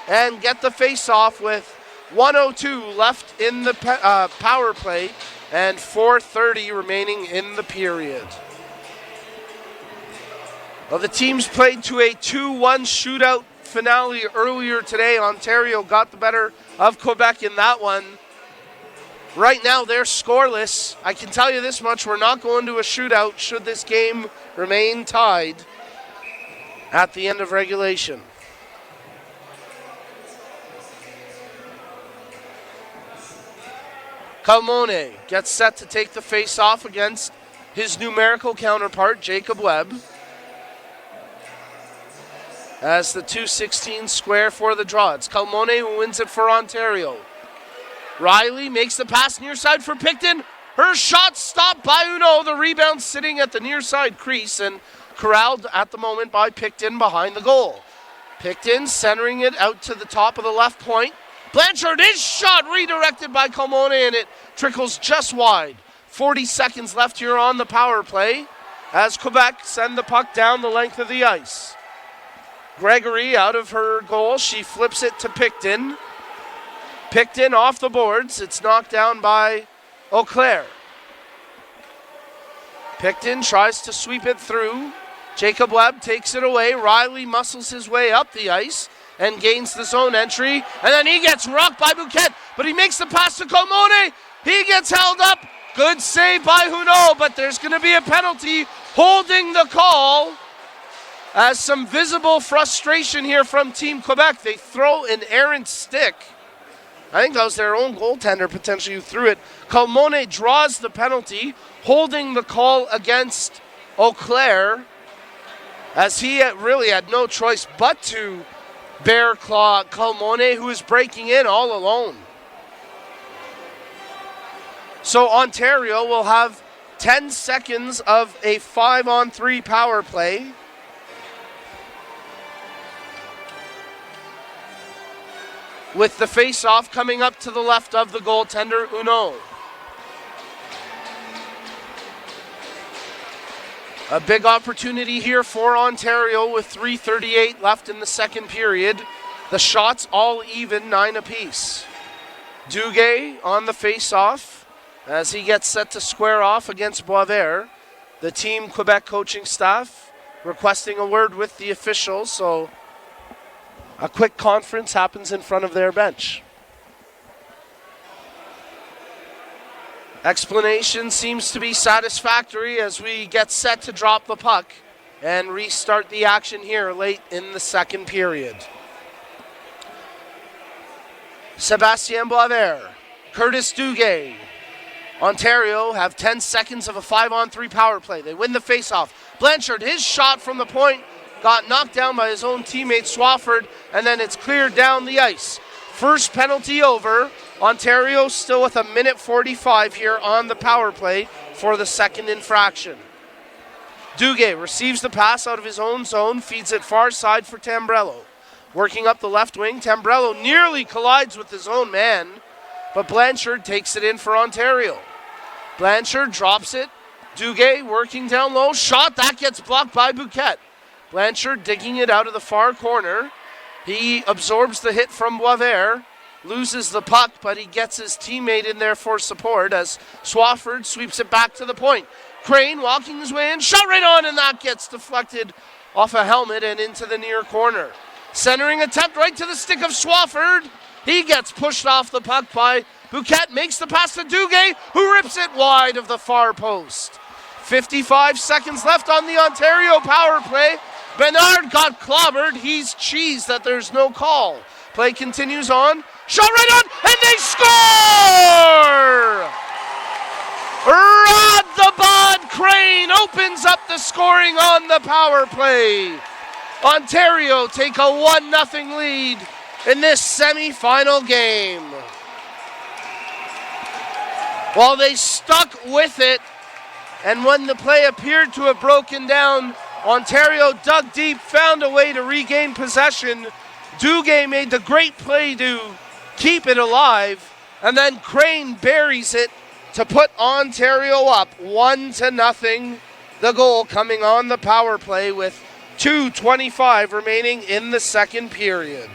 and get the face-off with 1:02 left in the power play and 4:30 remaining in the period. Well, the teams played to a 2-1 shootout finale earlier today. Ontario got the better of Quebec in that one. Right now, they're scoreless. I can tell you this much, we're not going to a shootout should this game remain tied at the end of regulation. Calmone gets set to take the face-off against his numerical counterpart, Jacob Webb, as the 2:16 square for the draw. It's Calmone who wins it for Ontario. Riley makes the pass near side for Picton. Her shot stopped by Huneau. The rebound sitting at the near side crease and corralled at the moment by Picton behind the goal. Picton centering it out to the top of the left point. Blanchard, his shot redirected by Calmone, and it trickles just wide. 40 seconds left here on the power play as Quebec send the puck down the length of the ice. Gregory out of her goal. She flips it to Picton. Picton off the boards. It's knocked down by Auclair. Picton tries to sweep it through. Jacob Webb takes it away. Riley muscles his way up the ice and gains the zone entry. And then he gets rocked by Bouquet, but he makes the pass to Calmone. He gets held up. Good save by Huneau, but there's going to be a penalty holding the call. As some visible frustration here from Team Quebec. They throw an errant stick. I think that was their own goaltender potentially who threw it. Calmone draws the penalty, holding the call against Auclair, as he really had no choice but to bear claw Calmone, who is breaking in all alone. So Ontario will have 10 seconds of a 5-on-3 power play. With the face-off coming up to the left of the goaltender, Huneau. A big opportunity here for Ontario with 3:38 left in the second period. The shots all even, 9 apiece. Duguay on the face-off as he gets set to square off against Boisvert. The Team Quebec coaching staff requesting a word with the officials, so A quick conference happens in front of their bench. Explanation seems to be satisfactory as we get set to drop the puck and restart the action here late in the second period. Sebastien Boisvert, Curtis Duguay. Ontario have 10 seconds of a 5-on-3 power play. They win the faceoff. Blanchard, his shot from the point, got knocked down by his own teammate Swafford, and then it's cleared down the ice. First penalty over. Ontario still with 1:45 here on the power play for the second infraction. Duguay receives the pass out of his own zone, feeds it far side for Tambrello. Working up the left wing, Tambrello nearly collides with his own man, but Blanchard takes it in for Ontario. Blanchard drops it. Duguay working down low. Shot, that gets blocked by Bouquet. Blanchard digging it out of the far corner. He absorbs the hit from Boisvert. Loses the puck, but he gets his teammate in there for support as Swafford sweeps it back to the point. Crane walking his way in, shot right on, and that gets deflected off a helmet and into the near corner. Centering attempt right to the stick of Swafford. He gets pushed off the puck by Bouquet, makes the pass to Duguay, who rips it wide of the far post. 55 seconds left on the Ontario power play. Bernard got clobbered. He's cheesed that there's no call. Play continues on. Shot right on, and they score! Rod the Bod Crane opens up the scoring on the power play. Ontario take a 1-0 lead in this semi-final game. While they stuck with it, and when the play appeared to have broken down, Ontario dug deep, found a way to regain possession. Duguay made the great play to keep it alive, and then Crane buries it to put Ontario up 1-0. The goal coming on the power play with 2:25 remaining in the second period.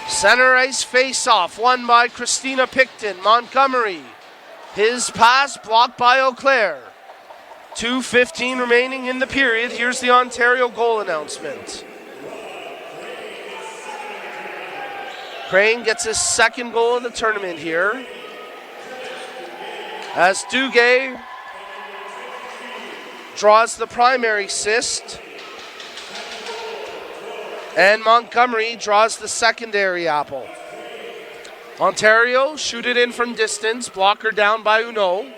Center ice face-off, won by Christina Picton. Montgomery, his pass blocked by Auclair. 2:15 remaining in the period. Here's the Ontario goal announcement. Crane gets his second goal of the tournament here, as Duguay draws the primary assist, and Montgomery draws the secondary apple. Ontario shoot it in from distance, blocker down by Uno,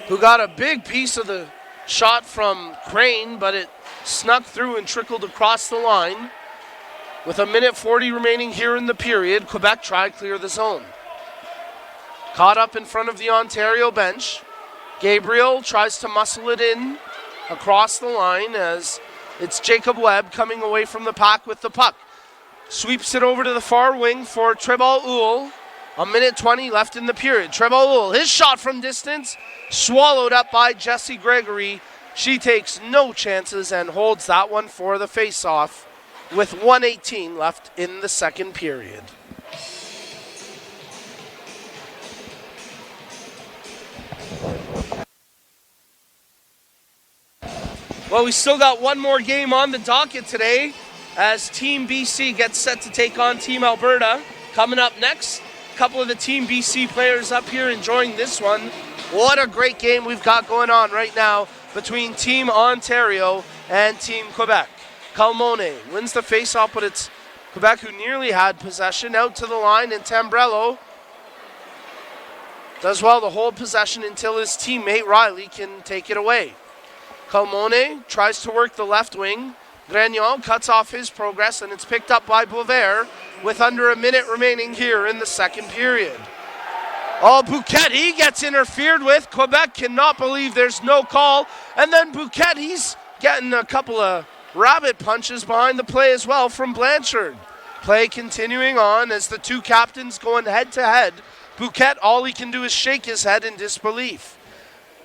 who got a big piece of the shot from Crane, but it snuck through and trickled across the line. With 1:40 remaining here in the period, Quebec try to clear the zone. Caught up in front of the Ontario bench. Gabriel tries to muscle it in across the line as it's Jacob Webb coming away from the pack with the puck. Sweeps it over to the far wing for Trebal Uhl. 1:20 left in the period. Trebal Uhl, his shot from distance, swallowed up by Jessie Gregory. She takes no chances and holds that one for the face-off with 1:18 left in the second period. Well, we still got one more game on the docket today as Team BC gets set to take on Team Alberta. Coming up next, a couple of the Team BC players up here enjoying this one. What a great game we've got going on right now between Team Ontario and Team Quebec. Calmone wins the faceoff, but it's Quebec who nearly had possession. Out to the line, and Tambrello does well to hold possession until his teammate Riley can take it away. Calmone tries to work the left wing. Grignon cuts off his progress, and it's picked up by Boisvert with under a minute remaining here in the second period. Oh, Bouquet, he gets interfered with. Quebec cannot believe there's no call. And then Bouquet, he's getting a couple of rabbit punches behind the play as well from Blanchard. Play continuing on as the two captains going head-to-head. Bouquet, all he can do is shake his head in disbelief.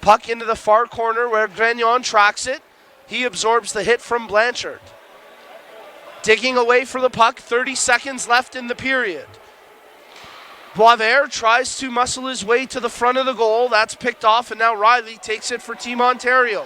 Puck into the far corner where Grignon tracks it. He absorbs the hit from Blanchard. Digging away for the puck, 30 seconds left in the period. Boisvert tries to muscle his way to the front of the goal. That's picked off, and now Riley takes it for Team Ontario.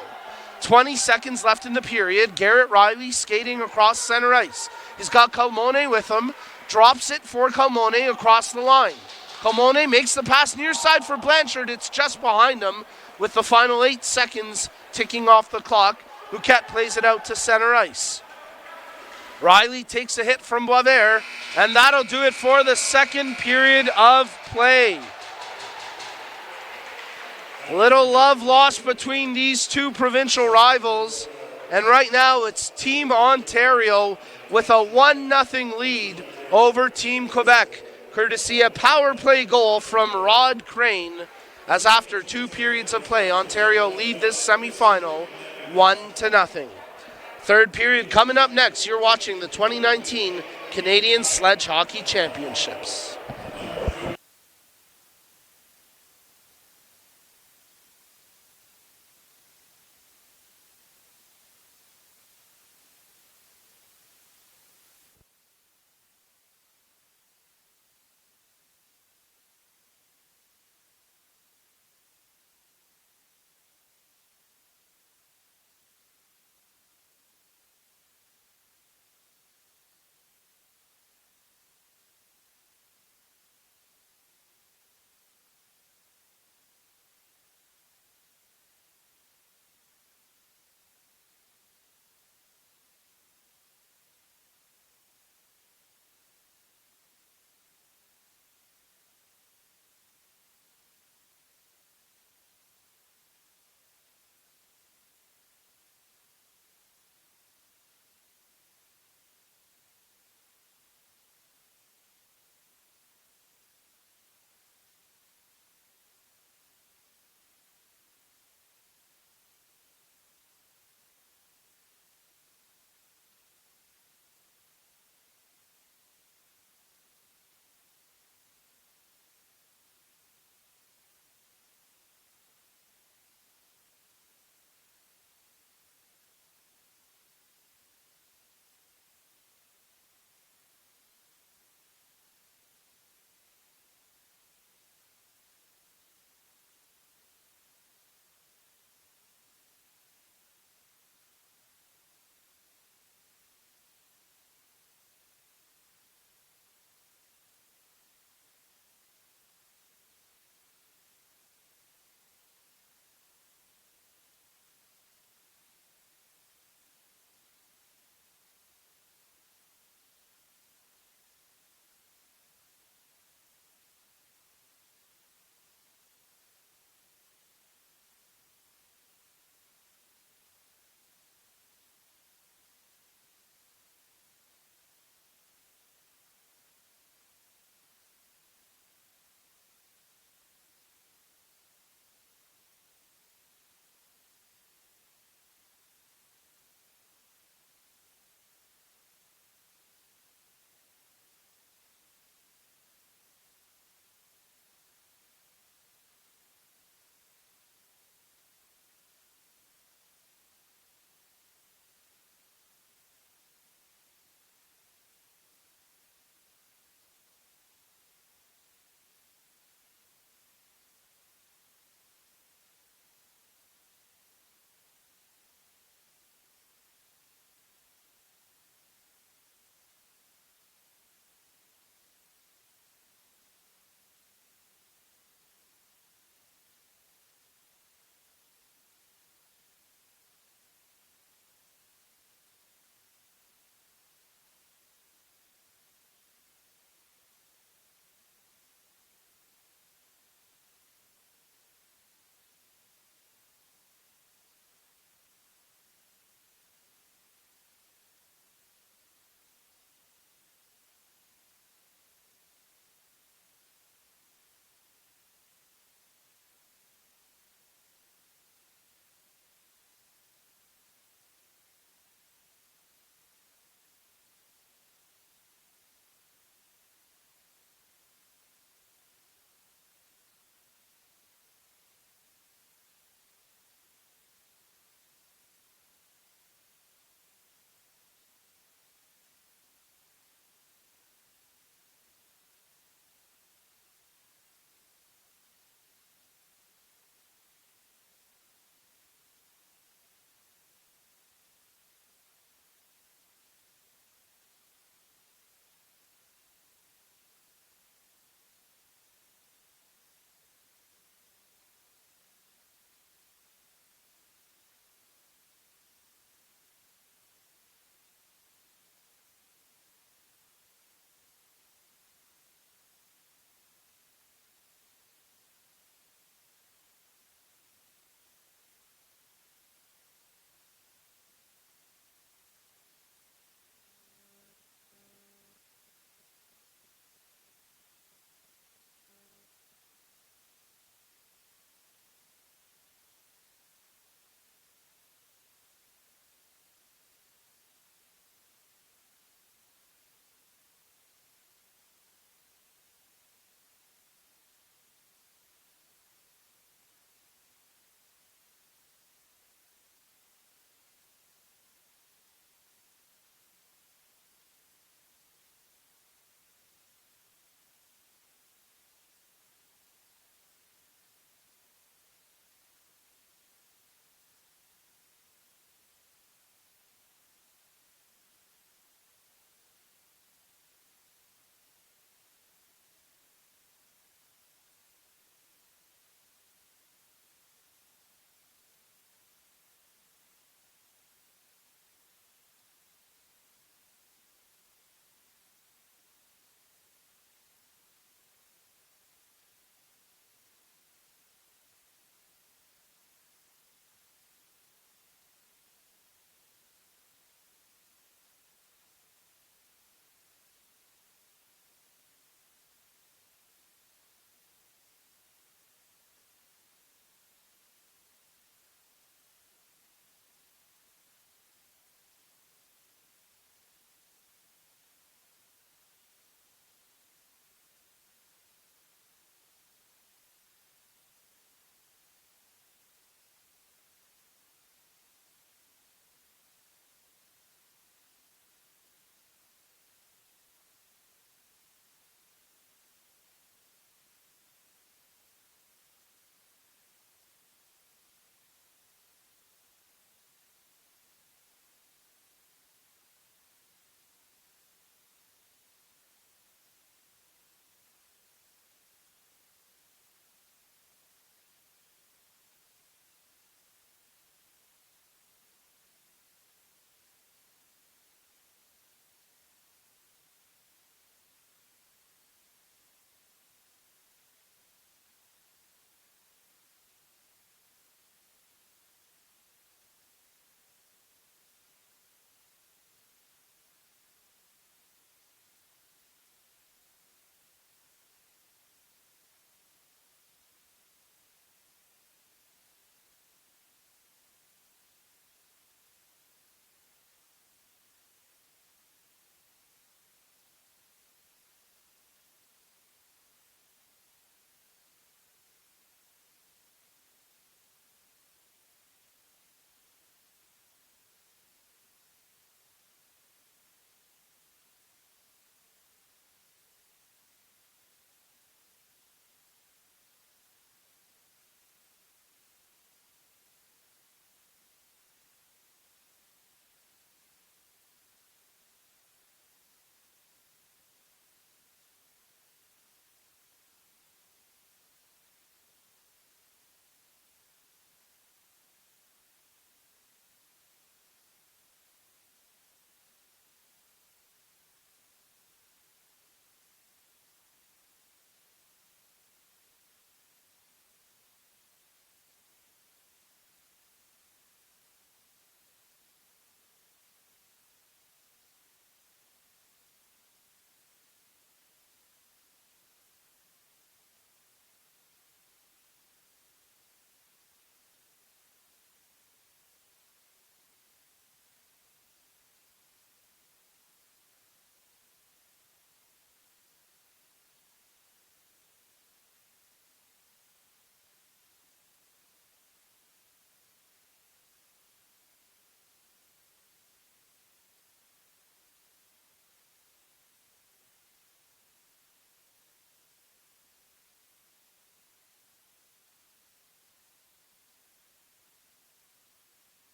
20 seconds left in the period. Garrett Riley skating across center ice. He's got Calmone with him. Drops it for Calmone across the line. Calmone makes the pass near side for Blanchard. It's just behind him with the final 8 seconds ticking off the clock. Bouquet plays it out to center ice. Riley takes a hit from Boisvert, and that'll do it for the second period of play. Little love lost between these two provincial rivals, and right now it's Team Ontario with a 1-0 lead over Team Quebec, courtesy a power play goal from Rod Crane, as after 2 periods of play, Ontario lead this semifinal 1-0. Third period coming up next. You're watching the 2019 Canadian Sledge Hockey Championships.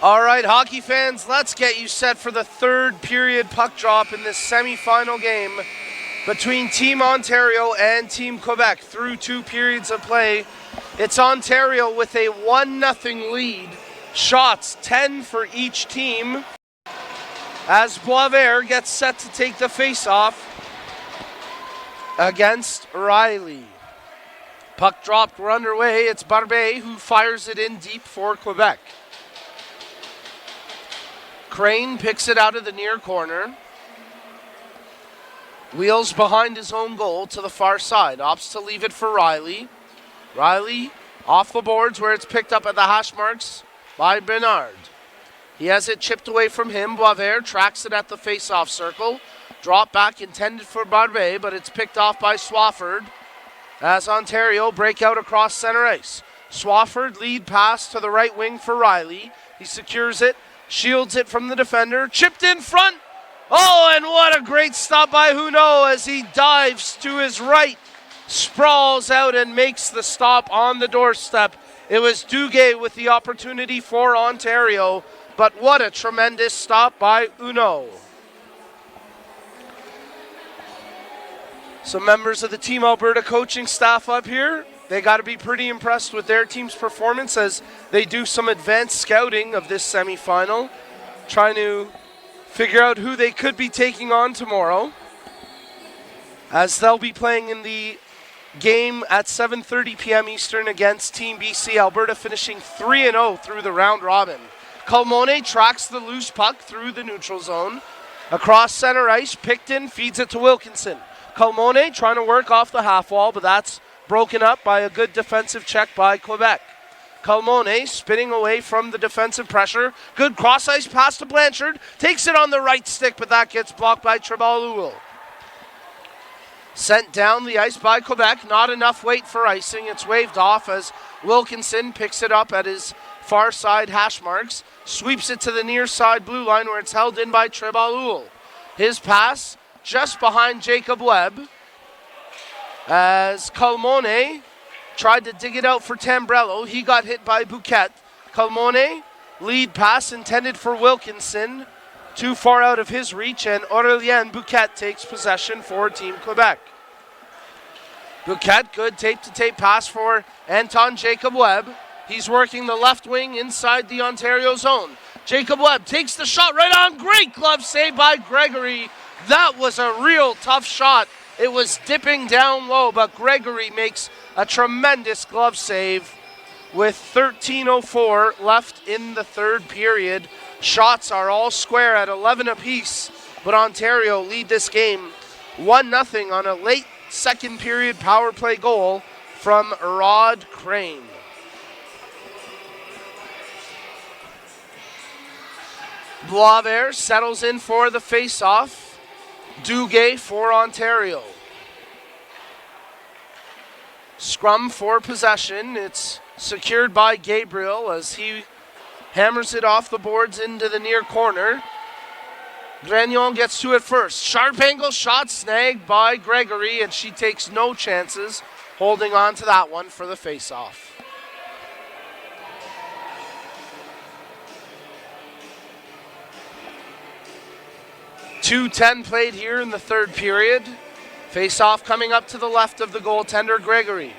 All right, hockey fans, let's get you set for the third period puck drop in this semifinal game between Team Ontario and Team Quebec. Through 2 periods of play, it's Ontario with a 1-0 lead. Shots 10 for each team as Boisvert gets set to take the face-off against Riley. Puck dropped, we're underway. It's Barbet who fires it in deep for Quebec. Crane picks it out of the near corner. Wheels behind his own goal to the far side. Opts to leave it for Riley. Riley off the boards where it's picked up at the hash marks by Bernard. He has it chipped away from him. Boisvert tracks it at the face-off circle. Drop back intended for Barbet, but it's picked off by Swafford as Ontario break out across center ice. Swafford lead pass to the right wing for Riley. He secures it, shields it from the defender, chipped in front. Oh, and what a great stop by Huneau as he dives to his right, sprawls out and makes the stop on the doorstep. It was Duguay with the opportunity for Ontario, but what a tremendous stop by Huneau. Some members of the Team Alberta coaching staff up here, they got to be pretty impressed with their team's performance as they do some advanced scouting of this semifinal, trying to figure out who they could be taking on tomorrow, as they'll be playing in the game at 7:30 p.m. Eastern against Team BC. Alberta finishing 3-0 through the round robin. Calmone tracks the loose puck through the neutral zone. Across center ice, Picton feeds it to Wilkinson. Calmone trying to work off the half wall, but that's broken up by a good defensive check by Quebec. Calmone spinning away from the defensive pressure. Good cross-ice pass to Blanchard. Takes it on the right stick, but that gets blocked by Trebalul. Sent down the ice by Quebec. Not enough weight for icing. It's waved off as Wilkinson picks it up at his far side hash marks. Sweeps it to the near side blue line where it's held in by Trebalul. His pass just behind Jacob Webb as Calmone tried to dig it out for Tambrello. He got hit by Bouquet. Calmone, lead pass intended for Wilkinson. Too far out of his reach, and Aurélien Bouquet takes possession for Team Quebec. Bouquet, good tape-to-tape pass for Anton Jacob Webb. He's working the left wing inside the Ontario zone. Jacob Webb takes the shot right on. Great glove save by Gregory. That was a real tough shot. It was dipping down low, but Gregory makes a tremendous glove save with 13:04 left in the third period. Shots are all square at 11 apiece, but Ontario lead this game 1-0 on a late second period power play goal from Rod Crane. Boisvert settles in for the face-off. Duguay for Ontario. Scrum for possession. It's secured by Gabriel as he hammers it off the boards into the near corner. Gragnon gets to it first. Sharp angle shot snagged by Gregory, and she takes no chances holding on to that one for the face-off. 2:10 played here in the third period. Face-off coming up to the left of the goaltender, Gregory.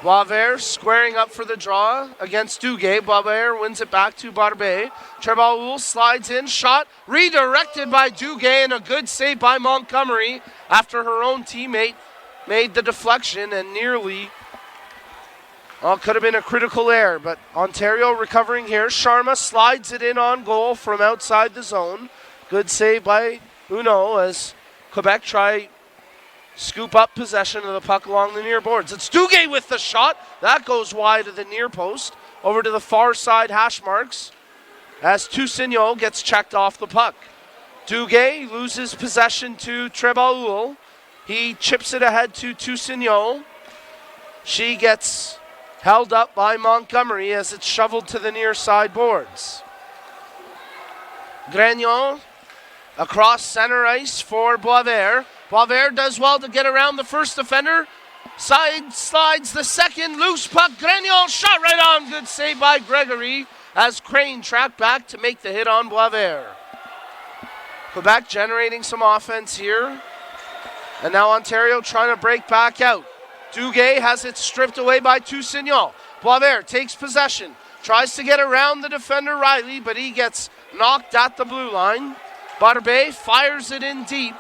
Boisvert squaring up for the draw against Duguay. Boisvert wins it back to Barbet. Trebalul slides in, shot redirected by Duguay, and a good save by Montgomery after her own teammate made the deflection and nearly, could have been a critical error, but Ontario recovering here. Sharma slides it in on goal from outside the zone. Good save by Huneau as Quebec try scoop up possession of the puck along the near boards. It's Duguay with the shot. That goes wide of the near post. Over to the far side hash marks as Toussignon gets checked off the puck. Duguay loses possession to Trebalul. He chips it ahead to Toussignon. She gets held up by Montgomery as it's shoveled to the near side boards. Gragnon across center ice for Boisvert. Boisvert does well to get around the first defender. Side slides the second, loose puck. Gragnon shot right on. Good save by Gregory as Crane tracked back to make the hit on Boisvert. Quebec generating some offense here. And now Ontario trying to break back out. Duguay has it stripped away by Toussignon. Boisvert takes possession. Tries to get around the defender Riley, but he gets knocked at the blue line. Barbet fires it in deep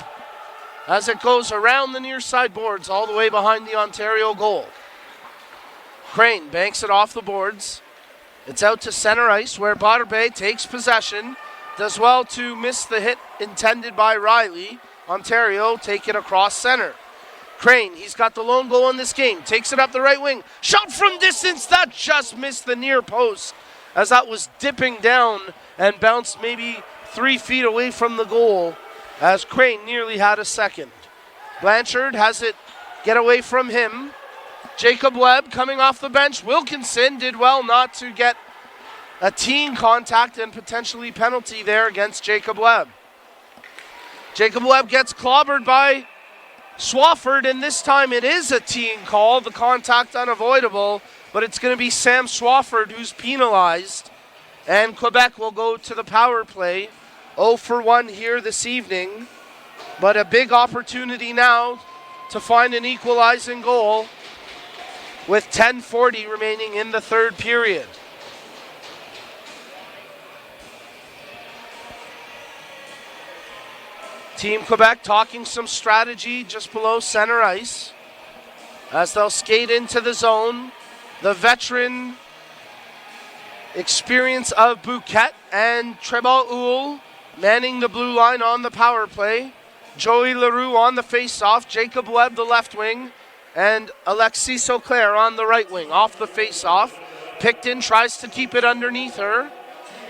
as it goes around the near side boards all the way behind the Ontario goal. Crane banks it off the boards. It's out to center ice where Barbet takes possession. Does well to miss the hit intended by Riley. Ontario take it across center. Crane, he's got the lone goal in this game. Takes it up the right wing. Shot from distance. That just missed the near post as that was dipping down and bounced maybe 3 feet away from the goal as Crane nearly had a second. Blanchard has it get away from him. Jacob Webb coming off the bench. Wilkinson did well not to get a team contact and potentially penalty there against Jacob Webb. Jacob Webb gets clobbered by Swafford, and this time it is a team call. The contact unavoidable, but it's going to be Sam Swafford who's penalized. And Quebec will go to the power play. 0 for 1 here this evening, but a big opportunity now to find an equalizing goal with 10:40 remaining in the third period. Team Quebec talking some strategy just below center ice as they'll skate into the zone. The veteran experience of Bouquet and Trebal-Oul manning the blue line on the power play. Joey Leroux on the face-off. Jacob Webb the left wing. And Alexis Auclair on the right wing off the face-off. Picton tries to keep it underneath her.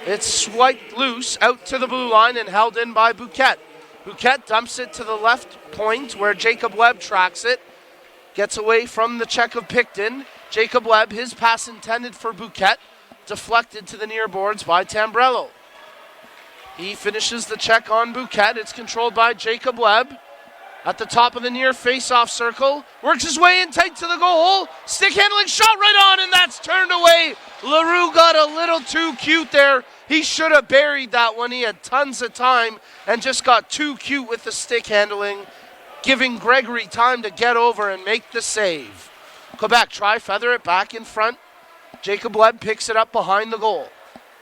It's swiped loose out to the blue line and held in by Bouquet. Bouquet dumps it to the left point where Jacob Webb tracks it. Gets away from the check of Picton. Jacob Webb, his pass intended for Bouquet. Deflected to the near boards by Tambrello. He finishes the check on Bouquet. It's controlled by Jacob Webb. At the top of the near face-off circle. Works his way in tight to the goal. Stick handling shot right on, and that's turned away. Leroux got a little too cute there. He should have buried that one. He had tons of time and just got too cute with the stick handling, giving Gregory time to get over and make the save. Quebec try feather it back in front. Jacob Webb picks it up behind the goal.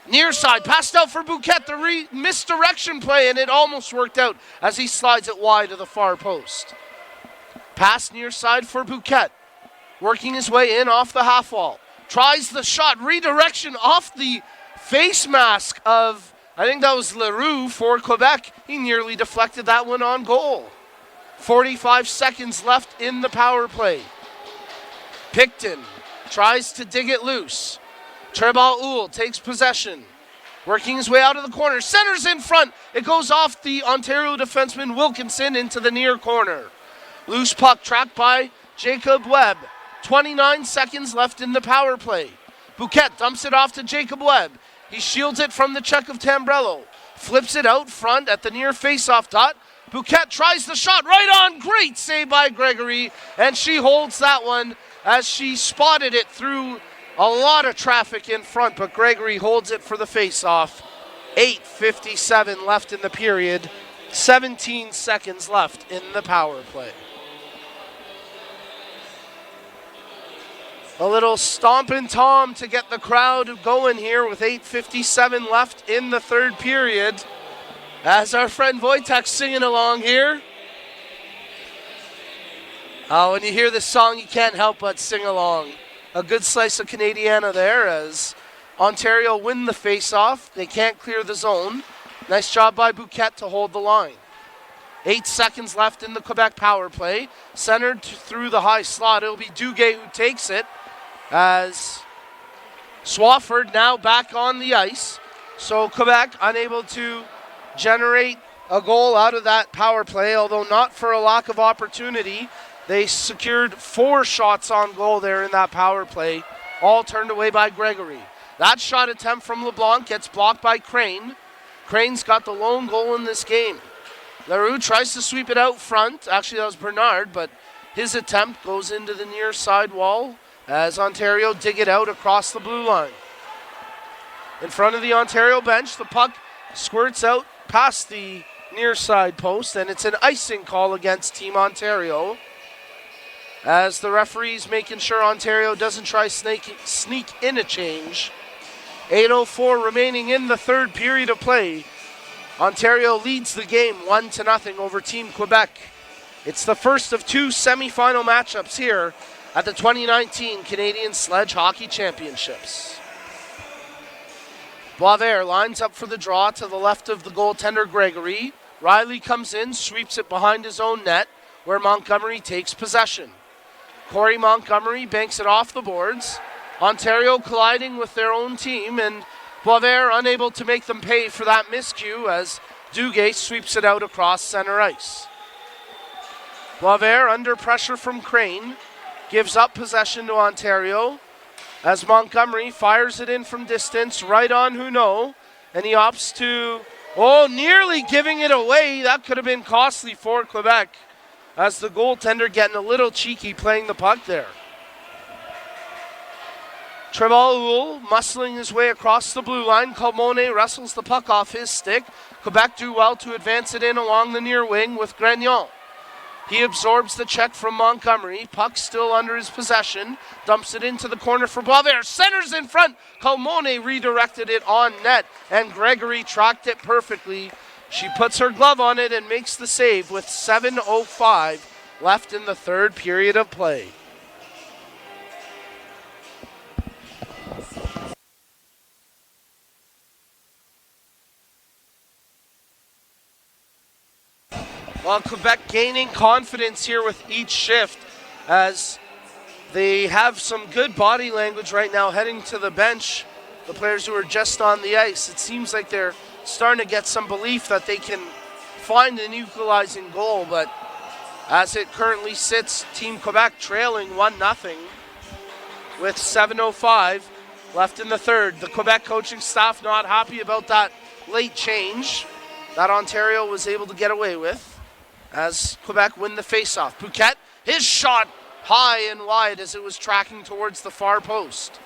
Near side, passed out for Bouquet, the misdirection play, and it almost worked out as he slides it wide to the far post. Pass near side for Bouquet, working his way in off the half wall. Tries the shot, redirection off the face mask of, I think that was Leroux for Quebec. He nearly deflected that one on goal. 45 seconds left in the power play. Picton tries to dig it loose. Trebal-Oul takes possession. Working his way out of the corner. Centers in front. It goes off the Ontario defenseman Wilkinson into the near corner. Loose puck tracked by Jacob Webb. 29 seconds left in the power play. Bouquet dumps it off to Jacob Webb. He shields it from the check of Tambrello. Flips it out front at the near face-off dot. Bouquet tries the shot right on. Great save by Gregory. And she holds that one as she spotted it through a lot of traffic in front, but Gregory holds it for the face-off. 8:57 left in the period. 17 seconds left in the power play. A little stomping Tom to get the crowd going here with 8:57 left in the third period. As our friend Wojtek's singing along here. When you hear this song, you can't help but sing along. A good slice of Canadiana there as Ontario win the face-off. They can't clear the zone. Nice job by Bouquet to hold the line. 8 seconds left in the Quebec power play. Centered through the high slot. It'll be Duguay who takes it as Swafford now back on the ice. So Quebec unable to generate a goal out of that power play, although not for a lack of opportunity. They secured 4 shots on goal there in that power play, all turned away by Gregory. That shot attempt from LeBlanc gets blocked by Crane. Crane's got the lone goal in this game. Leroux tries to sweep it out front. Actually, that was Bernard, but his attempt goes into the near side wall as Ontario dig it out across the blue line. In front of the Ontario bench, the puck squirts out past the near side post, and it's an icing call against Team Ontario, as the referee's making sure Ontario doesn't try sneak in a change. 8:04 remaining in the third period of play. Ontario leads the game 1-0 over Team Quebec. It's the first of two semifinal matchups here at the 2019 Canadian Sledge Hockey Championships. Boisvert lines up for the draw to the left of the goaltender Gregory. Riley comes in, sweeps it behind his own net, where Montgomery takes possession. Corey Montgomery banks it off the boards. Ontario colliding with their own team, and Boisvert unable to make them pay for that miscue as Duguay sweeps it out across center ice. Boisvert, under pressure from Crane, gives up possession to Ontario as Montgomery fires it in from distance right on Huneau, and he opts to, nearly giving it away. That could have been costly for Quebec as the goaltender getting a little cheeky playing the puck there. Trevor muscling his way across the blue line. Calmone wrestles the puck off his stick. Quebec do well to advance it in along the near wing with Grignon. He absorbs the check from Montgomery. Puck still under his possession. Dumps it into the corner for Boisvert. Centers in front. Calmone redirected it on net, and Gregory tracked it perfectly. She puts her glove on it and makes the save with 7:05 left in the third period of play. Well, Quebec gaining confidence here with each shift as they have some good body language right now heading to the bench. The players who are just on the ice, it seems like they're starting to get some belief that they can find an equalizing goal, but as it currently sits, Team Quebec trailing 1-0 with 7:05 left in the third. The Quebec coaching staff not happy about that late change that Ontario was able to get away with as Quebec win the faceoff. Bouquet, his shot high and wide as it was tracking towards the far post.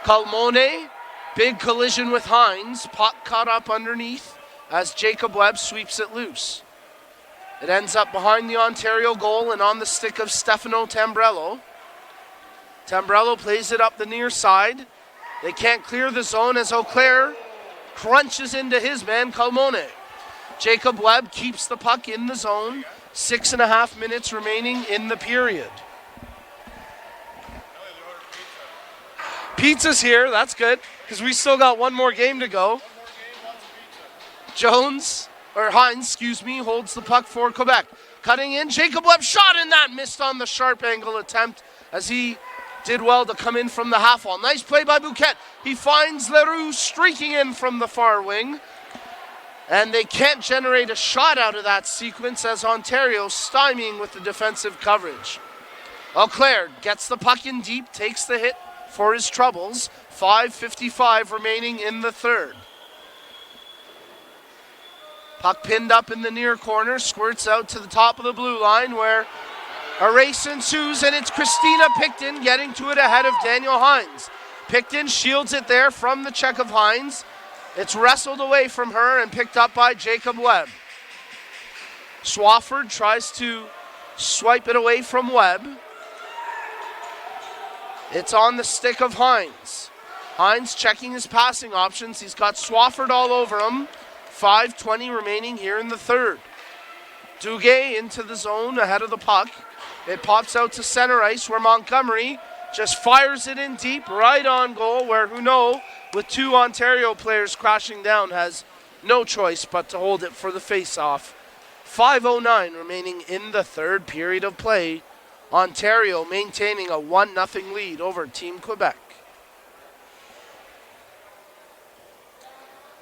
Calmone, big collision with Hines. Puck caught up underneath as Jacob Webb sweeps it loose. It ends up behind the Ontario goal and on the stick of Stefano Tambrello. Tambrello plays it up the near side. They can't clear the zone as Auclair crunches into his man, Calmone. Jacob Webb keeps the puck in the zone. 6.5 minutes remaining in the period. Pizza's here, that's good, because we still got one more game to go. Hines, holds the puck for Quebec. Cutting in, Jacob Webb shot, and that missed on the sharp angle attempt as he did well to come in from the half wall. Nice play by Bouquet. He finds Leroux streaking in from the far wing. And they can't generate a shot out of that sequence as Ontario stymieing with the defensive coverage. Auclair gets the puck in deep, takes the hit for his troubles. 5:55 remaining in the third. Puck pinned up in the near corner, squirts out to the top of the blue line where a race ensues, and it's Christina Picton getting to it ahead of Daniel Hines. Picton shields it there from the check of Hines. It's wrestled away from her and picked up by Jacob Webb. Swafford tries to swipe it away from Webb. It's on the stick of Hines. Hines checking his passing options. He's got Swafford all over him. 5:20 remaining here in the third. Duguay into the zone ahead of the puck. It pops out to center ice where Montgomery just fires it in deep right on goal where Huneau, with two Ontario players crashing down, has no choice but to hold it for the face-off. 5:09 remaining in the third period of play. Ontario maintaining a 1-0 lead over Team Quebec.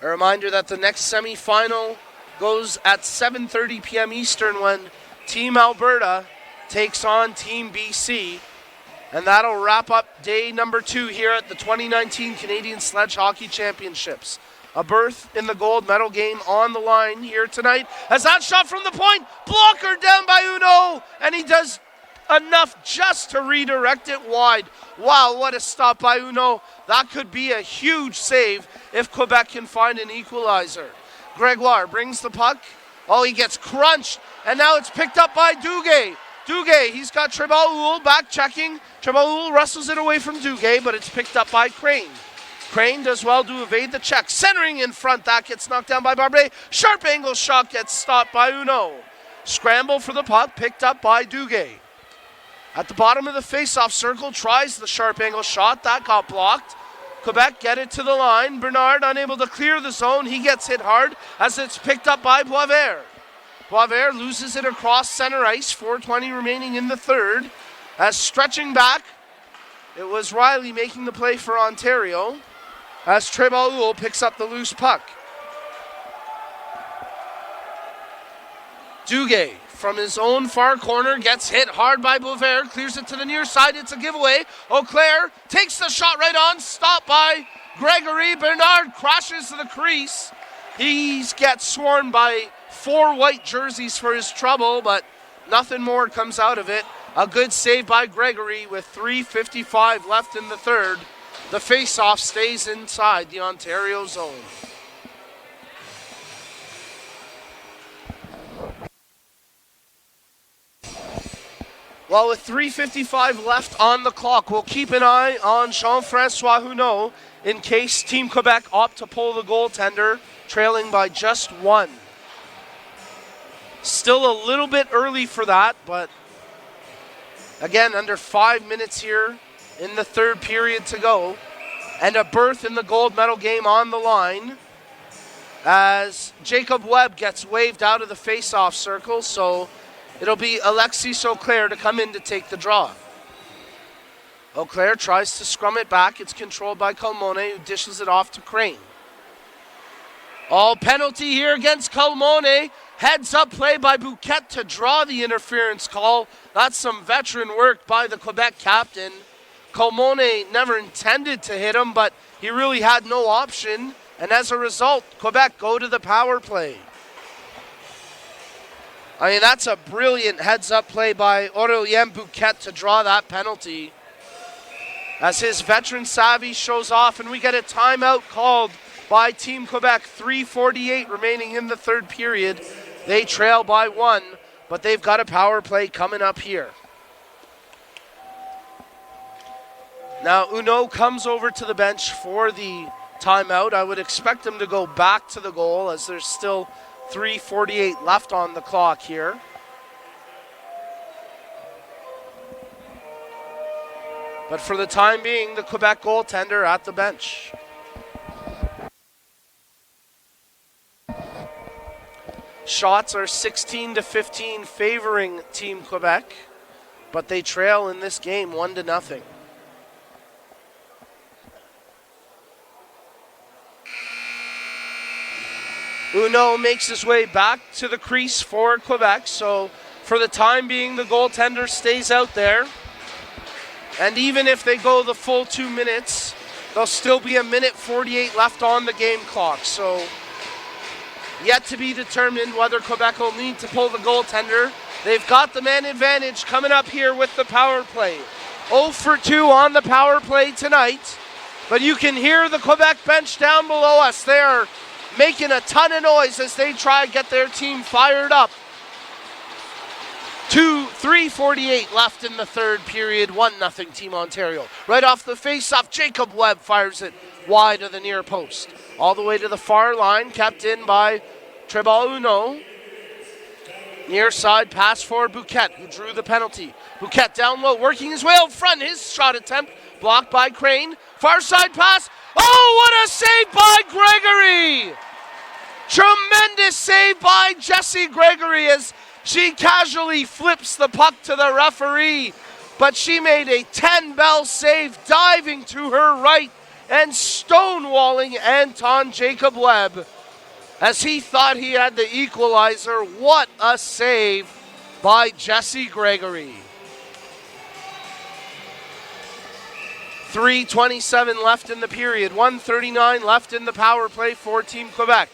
A reminder that the next semi-final goes at 7:30 p.m. Eastern when Team Alberta takes on Team BC. And that'll wrap up day number 2 here at the 2019 Canadian Sledge Hockey Championships. A berth in the gold medal game on the line here tonight. As that shot from the point, blocker down by Uno, and he does enough just to redirect it wide. Wow, what a stop by Uno. That could be a huge save if Quebec can find an equalizer. Gregoire brings the puck. Oh, he gets crunched, and now it's picked up by Duguay. Duguay, he's got Trebaoul back checking. Trebaoul wrestles it away from Duguay, but it's picked up by Crane. Crane does well to evade the check. Centering in front, that gets knocked down by Barbre. Sharp angle shot gets stopped by Uno. Scramble for the puck, picked up by Duguay. At the bottom of the face-off circle, tries the sharp angle shot. That got blocked. Quebec get it to the line. Bernard unable to clear the zone. He gets hit hard as it's picked up by Boisvert. Boisvert loses it across center ice. 4:20 remaining in the third. As stretching back, it was Riley making the play for Ontario. As Trebaoul picks up the loose puck. Duguay from his own far corner gets hit hard by Boisvert, clears it to the near side, it's a giveaway. Auclair takes the shot right on, stopped by Gregory. Bernard crashes to the crease. He gets swarmed by 4 white jerseys for his trouble, but nothing more comes out of it. A good save by Gregory with 3:55 left in the third. The face-off stays inside the Ontario zone. Well, with 3:55 left on the clock, we'll keep an eye on Jean-François Huneau in case Team Quebec opt to pull the goaltender, trailing by just 1. Still a little bit early for that, but again, under 5 minutes here in the third period to go, and a berth in the gold medal game on the line as Jacob Webb gets waved out of the face-off circle, so it'll be Alexis Auclair to come in to take the draw. Auclair tries to scrum it back. It's controlled by Colmone, who dishes it off to Crane. All penalty here against Colmone. Heads up play by Bouquet to draw the interference call. That's some veteran work by the Quebec captain. Colmone never intended to hit him, but he really had no option. And as a result, Quebec go to the power play. I mean, that's a brilliant heads-up play by Aurélien Bouquet to draw that penalty. As his veteran savvy shows off, and we get a timeout called by Team Quebec. 3:48 remaining in the third period. They trail by 1, but they've got a power play coming up here. Now, Uno comes over to the bench for the timeout. I would expect him to go back to the goal as there's still 3:48 left on the clock here. But for the time being, the Quebec goaltender at the bench. Shots are 16-15 favoring Team Quebec, but they trail in this game 1-0. Uno makes his way back to the crease for Quebec, so for the time being, the goaltender stays out there. And even if they go the full 2 minutes, there'll still be 1:48 left on the game clock. So yet to be determined whether Quebec will need to pull the goaltender. They've got the man advantage coming up here with the power play. 0 for 2 on the power play tonight, but you can hear the Quebec bench down below us. They are making a ton of noise as they try to get their team fired up. 3:48 left in the third period, 1-0 Team Ontario. Right off the face-off, Jacob Webb fires it wide of the near post. All the way to the far line, kept in by Trebaoul. Near side pass for Bouquet, who drew the penalty. Bouquet down low, working his way out front. His shot attempt blocked by Crane. Far side pass. Oh, what a save by Gregory! Tremendous save by Jessie Gregory as she casually flips the puck to the referee. But she made a 10-bell save, diving to her right and stonewalling Anton Jacob Webb as he thought he had the equalizer. What a save by Jessie Gregory. 3:27 left in the period, 1:39 left in the power play for Team Quebec.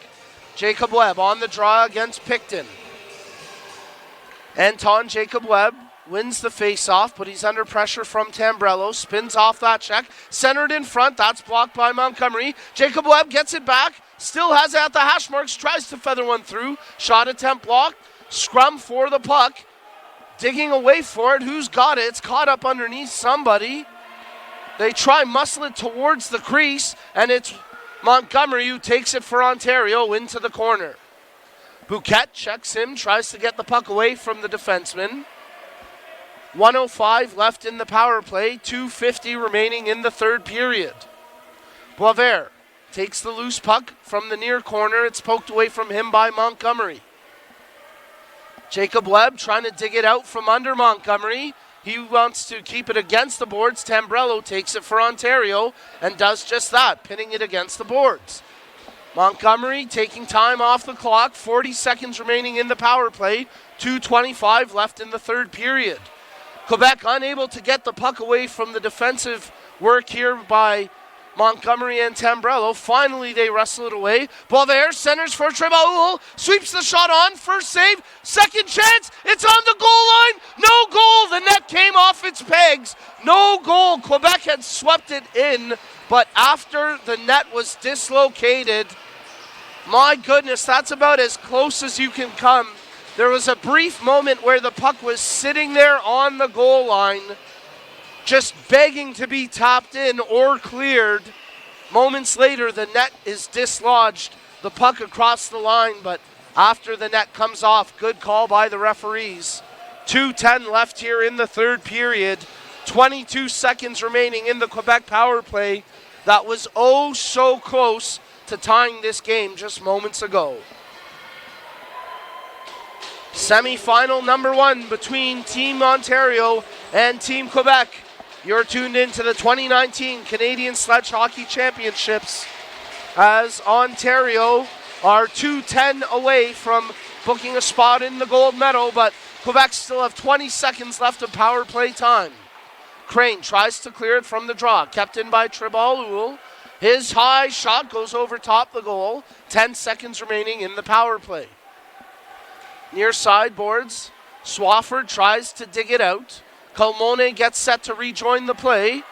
Jacob Webb on the draw against Picton. Anton Jacob Webb wins the face-off, but he's under pressure from Tambrello. Spins off that check. Centered in front. That's blocked by Montgomery. Jacob Webb gets it back. Still has it at the hash marks. Tries to feather one through. Shot attempt blocked. Scrum for the puck. Digging away for it. Who's got it? It's caught up underneath somebody. They try muscle it towards the crease, and it's Montgomery who takes it for Ontario into the corner. Bouquet checks him, tries to get the puck away from the defenseman. 1:05 left in the power play, 2:50 remaining in the third period. Boisvert takes the loose puck from the near corner. It's poked away from him by Montgomery. Jacob Webb trying to dig it out from under Montgomery. He wants to keep it against the boards. Tambrello takes it for Ontario and does just that, pinning it against the boards. Montgomery taking time off the clock. 40 seconds remaining in the power play. 2:25 left in the third period. Quebec unable to get the puck away from the defensive work here by Montgomery and Tambrello. Finally, they wrestle it away. Boisvert centers for Trebaul. Sweeps the shot on. First save. Second chance. It's on the goal line. No goal. The net came off its pegs. No goal. Quebec had swept it in, but after the net was dislocated, my goodness, that's about as close as you can come. There was a brief moment where the puck was sitting there on the goal line, just begging to be tapped in or cleared. Moments later, the net is dislodged, the puck across the line, but after the net comes off, good call by the referees. 2:10 left here in the third period. 22 seconds remaining in the Quebec power play. That was oh so close to tying this game just moments ago. Semi-final number 1 between Team Ontario and Team Quebec. You're tuned in to the 2019 Canadian Sledge Hockey Championships as Ontario are 2:10 away from booking a spot in the gold medal, but Quebec still have 20 seconds left of power play time. Crane tries to clear it from the draw, kept in by Trebaul. His high shot goes over top the goal. 10 seconds remaining in the power play. Near sideboards, Swafford tries to dig it out. Colmone gets set to rejoin the play.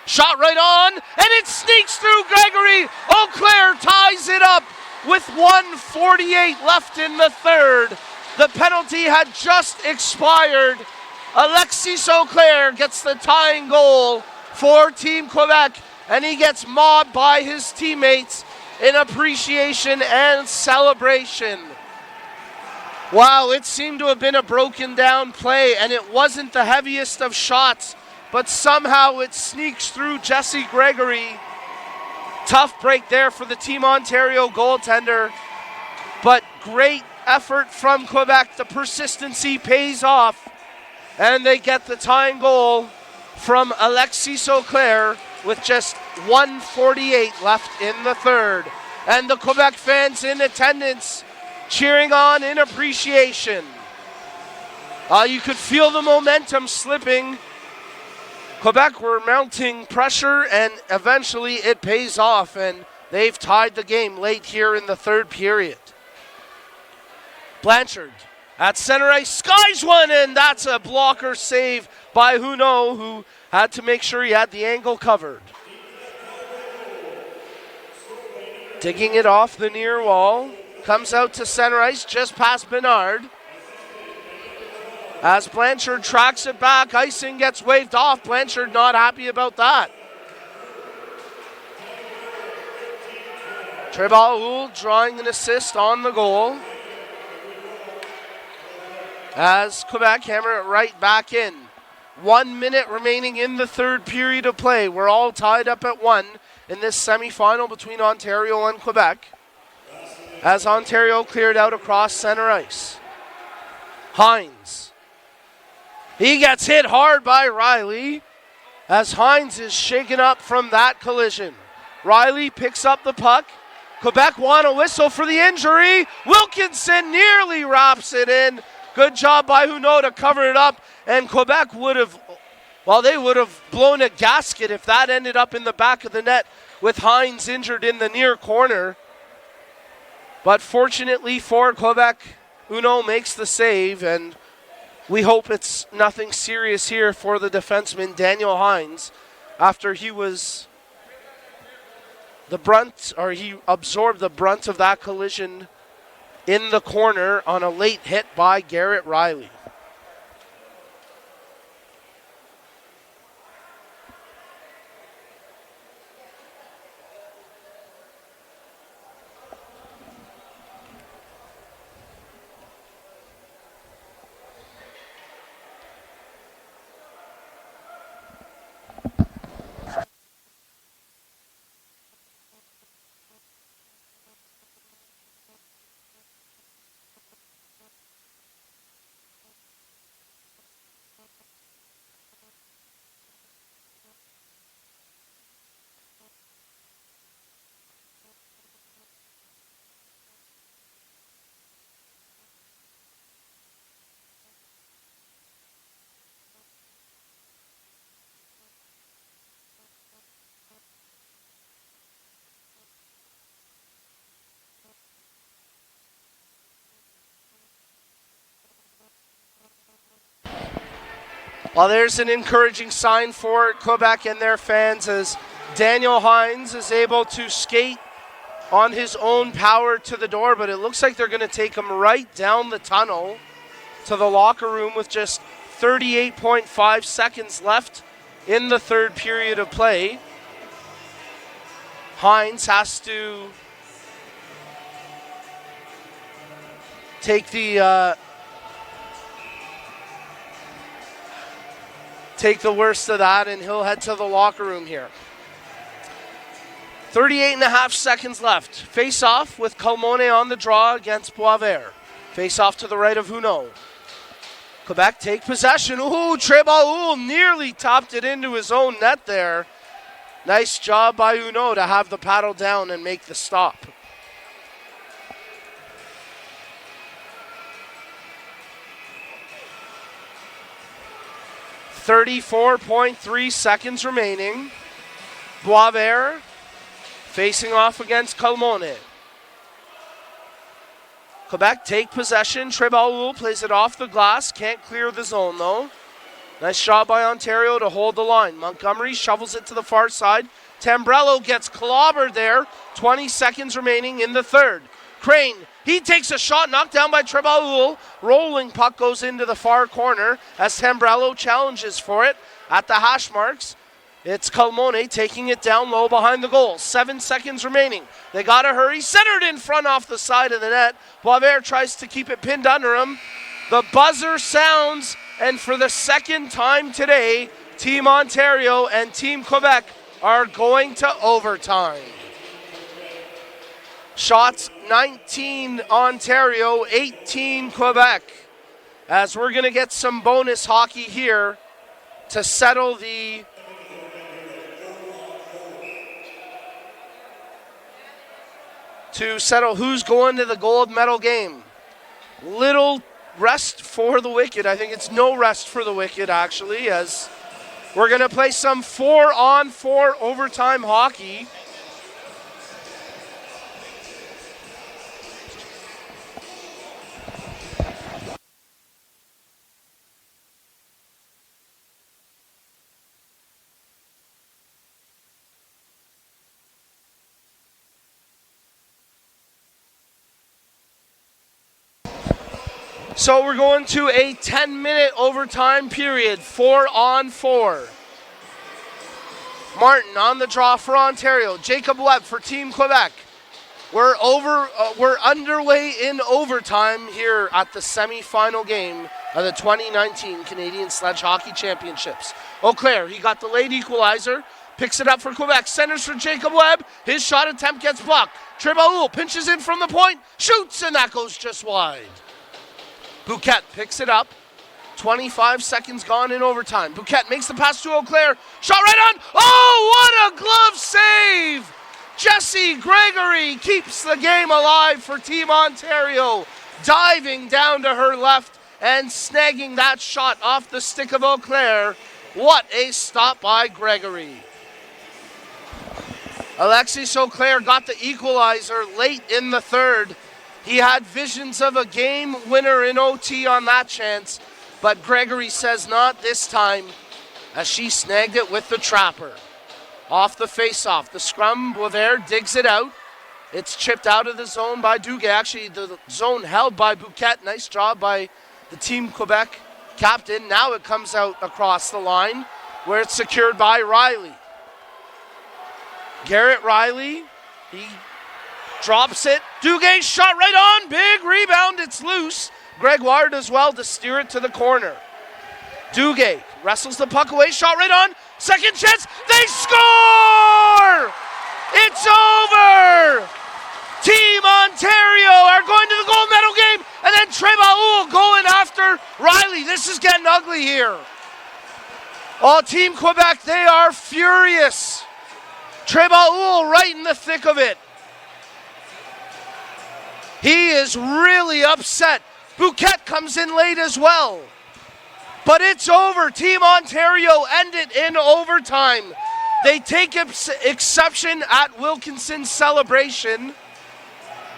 Shot right on, and it sneaks through Gregory. Eau Claire ties it up with 1:48 left in the third. The penalty had just expired. Alexis Eau Claire gets the tying goal for Team Quebec, and he gets mobbed by his teammates in appreciation and celebration. Wow, it seemed to have been a broken down play, and it wasn't the heaviest of shots, but somehow it sneaks through Jesse Gregory. Tough break there for the Team Ontario goaltender, but great effort from Quebec. The persistency pays off, and they get the tying goal from Alexis Eau Claire with just 1:48 left in the third. And the Quebec fans in attendance cheering on in appreciation. You could feel the momentum slipping. Quebec were mounting pressure, and eventually it pays off, and they've tied the game late here in the third period. Blanchard at center ice skies one, and that's a blocker save by Huneau, who had to make sure he had the angle covered. Digging it off the near wall. Comes out to center ice just past Bernard. As Blanchard tracks it back, icing gets waved off. Blanchard not happy about that. Trebaul drawing an assist on the goal. As Quebec hammer it right back in. 1 minute remaining in the third period of play. We're all tied up at 1 in this semifinal between Ontario and Quebec, as Ontario cleared out across center ice. Hines. He gets hit hard by Riley as Hines is shaken up from that collision. Riley picks up the puck. Quebec want a whistle for the injury. Wilkinson nearly wraps it in. Good job by Huneau to cover it up, and Quebec would have blown a gasket if that ended up in the back of the net with Hines injured in the near corner. But fortunately for Quebec, Huneau makes the save, and We hope it's nothing serious here for the defenseman, Daniel Hines, after he was he absorbed the brunt of that collision in the corner on a late hit by Garrett Riley. Well, there's an encouraging sign for Quebec and their fans as Daniel Hines is able to skate on his own power to the door, but it looks like they're going to take him right down the tunnel to the locker room with just 38.5 seconds left in the third period of play. Hines has to take the worst of that, and he'll head to the locker room here. 38 and a half seconds left. Face off with Calmone on the draw against Boisvert. Face off to the right of Huneau. Quebec take possession. Ooh, Trebaoul nearly topped it into his own net there. Nice job by Huneau to have the paddle down and make the stop. .3 seconds remaining. Boisvert facing off against Calmone. Quebec take possession. Trebaoul plays it off the glass. Can't clear the zone though. Nice job by Ontario to hold the line. Montgomery shovels it to the far side. Tambrello gets clobbered there. 20 seconds remaining in the third. Crane, he takes a shot knocked down by Trebaoul. Rolling puck goes into the far corner as Tambrello challenges for it at the hash marks. It's Calmone taking it down low behind the goal. 7 seconds remaining. They got to hurry. Centered in front off the side of the net. Boisvert tries to keep it pinned under him. The buzzer sounds, and for the second time today, Team Ontario and Team Quebec are going to overtime. Shots 19 Ontario, 18 Quebec. As we're going to get some bonus hockey here to settle who's going to the gold medal game. Little rest for the Wicked. I think it's no rest for the Wicked, actually, as we're going to play some 4-on-4 overtime hockey. So we're going to a 10-minute overtime period, 4-on-4. Martin on the draw for Ontario. Jacob Webb for Team Quebec. We're underway in overtime here at the semi-final game of the 2019 Canadian Sledge Hockey Championships. Auclair, he got the late equalizer, picks it up for Quebec, centers for Jacob Webb. His shot attempt gets blocked. Trebaoul pinches in from the point, shoots, and that goes just wide. Bouquet picks it up. 25 seconds gone in overtime. Bouquet makes the pass to Auclair. Shot right on. Oh, what a glove save! Jesse Gregory keeps the game alive for Team Ontario. Diving down to her left and snagging that shot off the stick of Auclair. What a stop by Gregory. Alexis Auclair got the equalizer late in the third. He had visions of a game winner in OT on that chance, but Gregory says not this time as she snagged it with the trapper. Off the face-off, the scrum, Boisvert digs it out. It's chipped out of the zone by Duguay. Actually, the zone held by Bouquet. Nice job by the Team Quebec captain. Now it comes out across the line where it's secured by Riley. Garrett Riley, he drops it. Duguay shot right on. Big rebound. It's loose. Gregoire does well to steer it to the corner. Duguay wrestles the puck away. Shot right on. Second chance. They score! It's over! Team Ontario are going to the gold medal game, and then Trebaul going after Riley. This is getting ugly here. Oh, Team Quebec, they are furious. Trebaul right in the thick of it. He is really upset. Bouquet comes in late as well. But it's over. Team Ontario end it in overtime. They take exception at Wilkinson's celebration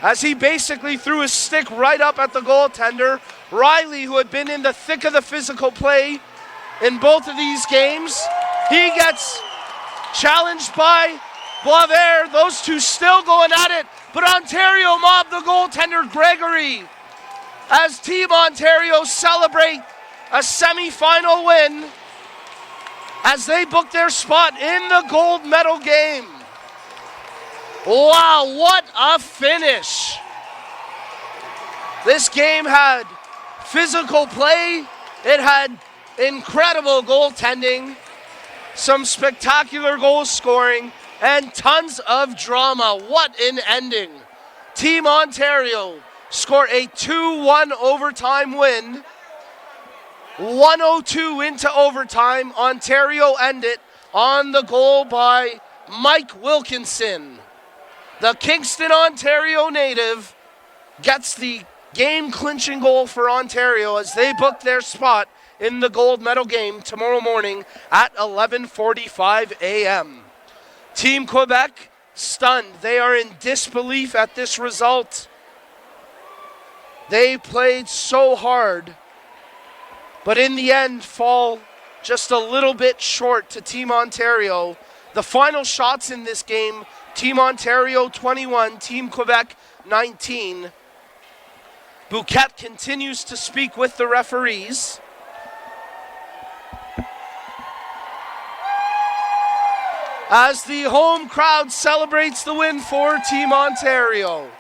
as he basically threw his stick right up at the goaltender. Riley, who had been in the thick of the physical play in both of these games, he gets challenged by Boisvert. Those two still going at it, but Ontario mobbed the goaltender Gregory as Team Ontario celebrate a semi-final win as they book their spot in the gold medal game. Wow, what a finish. This game had physical play. It had incredible goaltending, some spectacular goal scoring, and tons of drama. What an ending. Team Ontario scored a 2-1 overtime win. 102 into overtime. Ontario end it on the goal by Mike Wilkinson. The Kingston, Ontario native gets the game-clinching goal for Ontario as they book their spot in the gold medal game tomorrow morning at 11:45 a.m. Team Quebec stunned. They are in disbelief at this result. They played so hard, but in the end fall just a little bit short to Team Ontario. The final shots in this game, Team Ontario 21, Team Quebec 19. Bouquet continues to speak with the referees. As the home crowd celebrates the win for Team Ontario.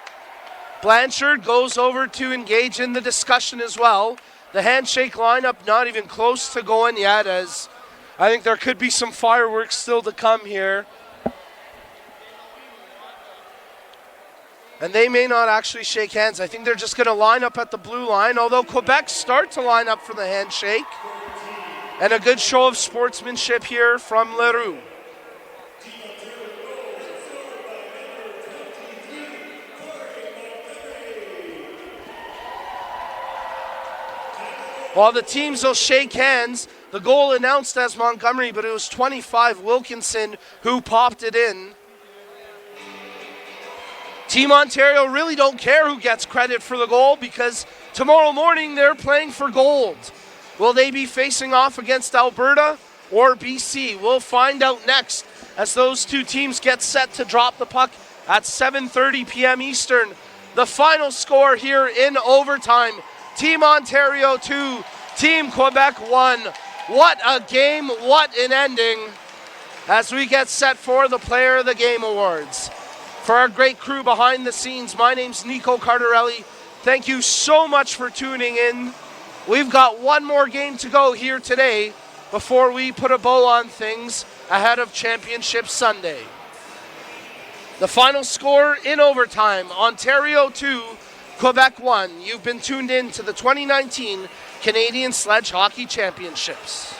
Blanchard goes over to engage in the discussion as well. The handshake lineup not even close to going yet, as I think there could be some fireworks still to come here. And they may not actually shake hands. I think they're just going to line up at the blue line, although Quebec start to line up for the handshake. And a good show of sportsmanship here from Leroux. While the teams will shake hands, the goal announced as Montgomery, but it was 25 Wilkinson who popped it in. Team Ontario really don't care who gets credit for the goal because tomorrow morning they're playing for gold. Will they be facing off against Alberta or BC? We'll find out next as those two teams get set to drop the puck at 7:30 p.m. Eastern. The final score here in overtime. Team Ontario 2, Team Quebec 1. What a game, what an ending as we get set for the Player of the Game Awards. For our great crew behind the scenes, my name's Nico Cardarelli. Thank you so much for tuning in. We've got one more game to go here today before we put a bow on things ahead of Championship Sunday. The final score in overtime, Ontario 2, Quebec 1. You've been tuned in to the 2019 Canadian Sledge Hockey Championships.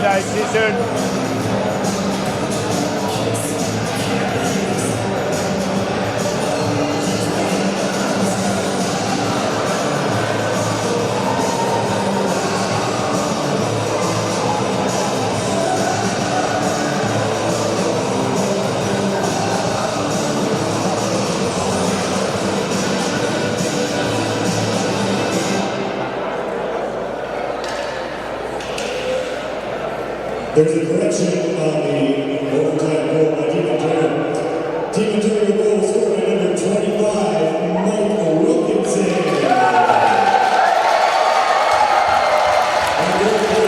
guys. See you soon. There's a correction on the overtime goal by Team Ontario. Team Ontario goal was scored by number 25, Mike Wilkinson. And goal for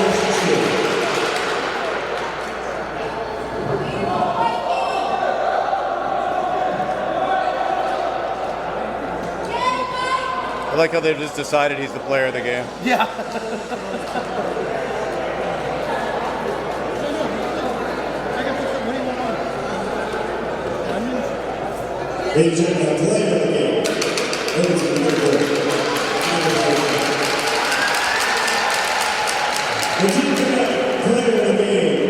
I like how they just decided he's the player of the game. Yeah. Ladies and gentlemen, player of the game. The Team Quebec player of the game,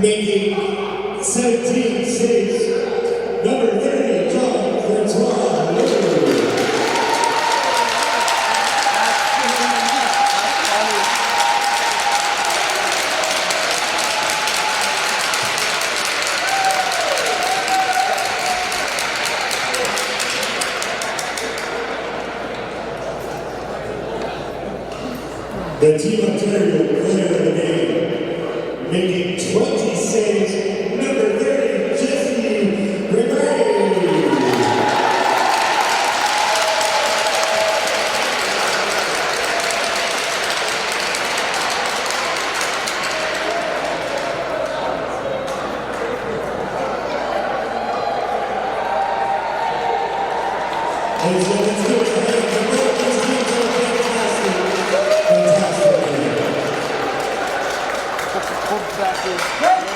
making 17 saves, number 30, John Francois Leroux. The Team Ontario player of the game, making 20 saves, number 30, Jesse Gregory. Ladies and gentlemen, let's give it a hand for both these teams are fantastic. Fantastic. Back in.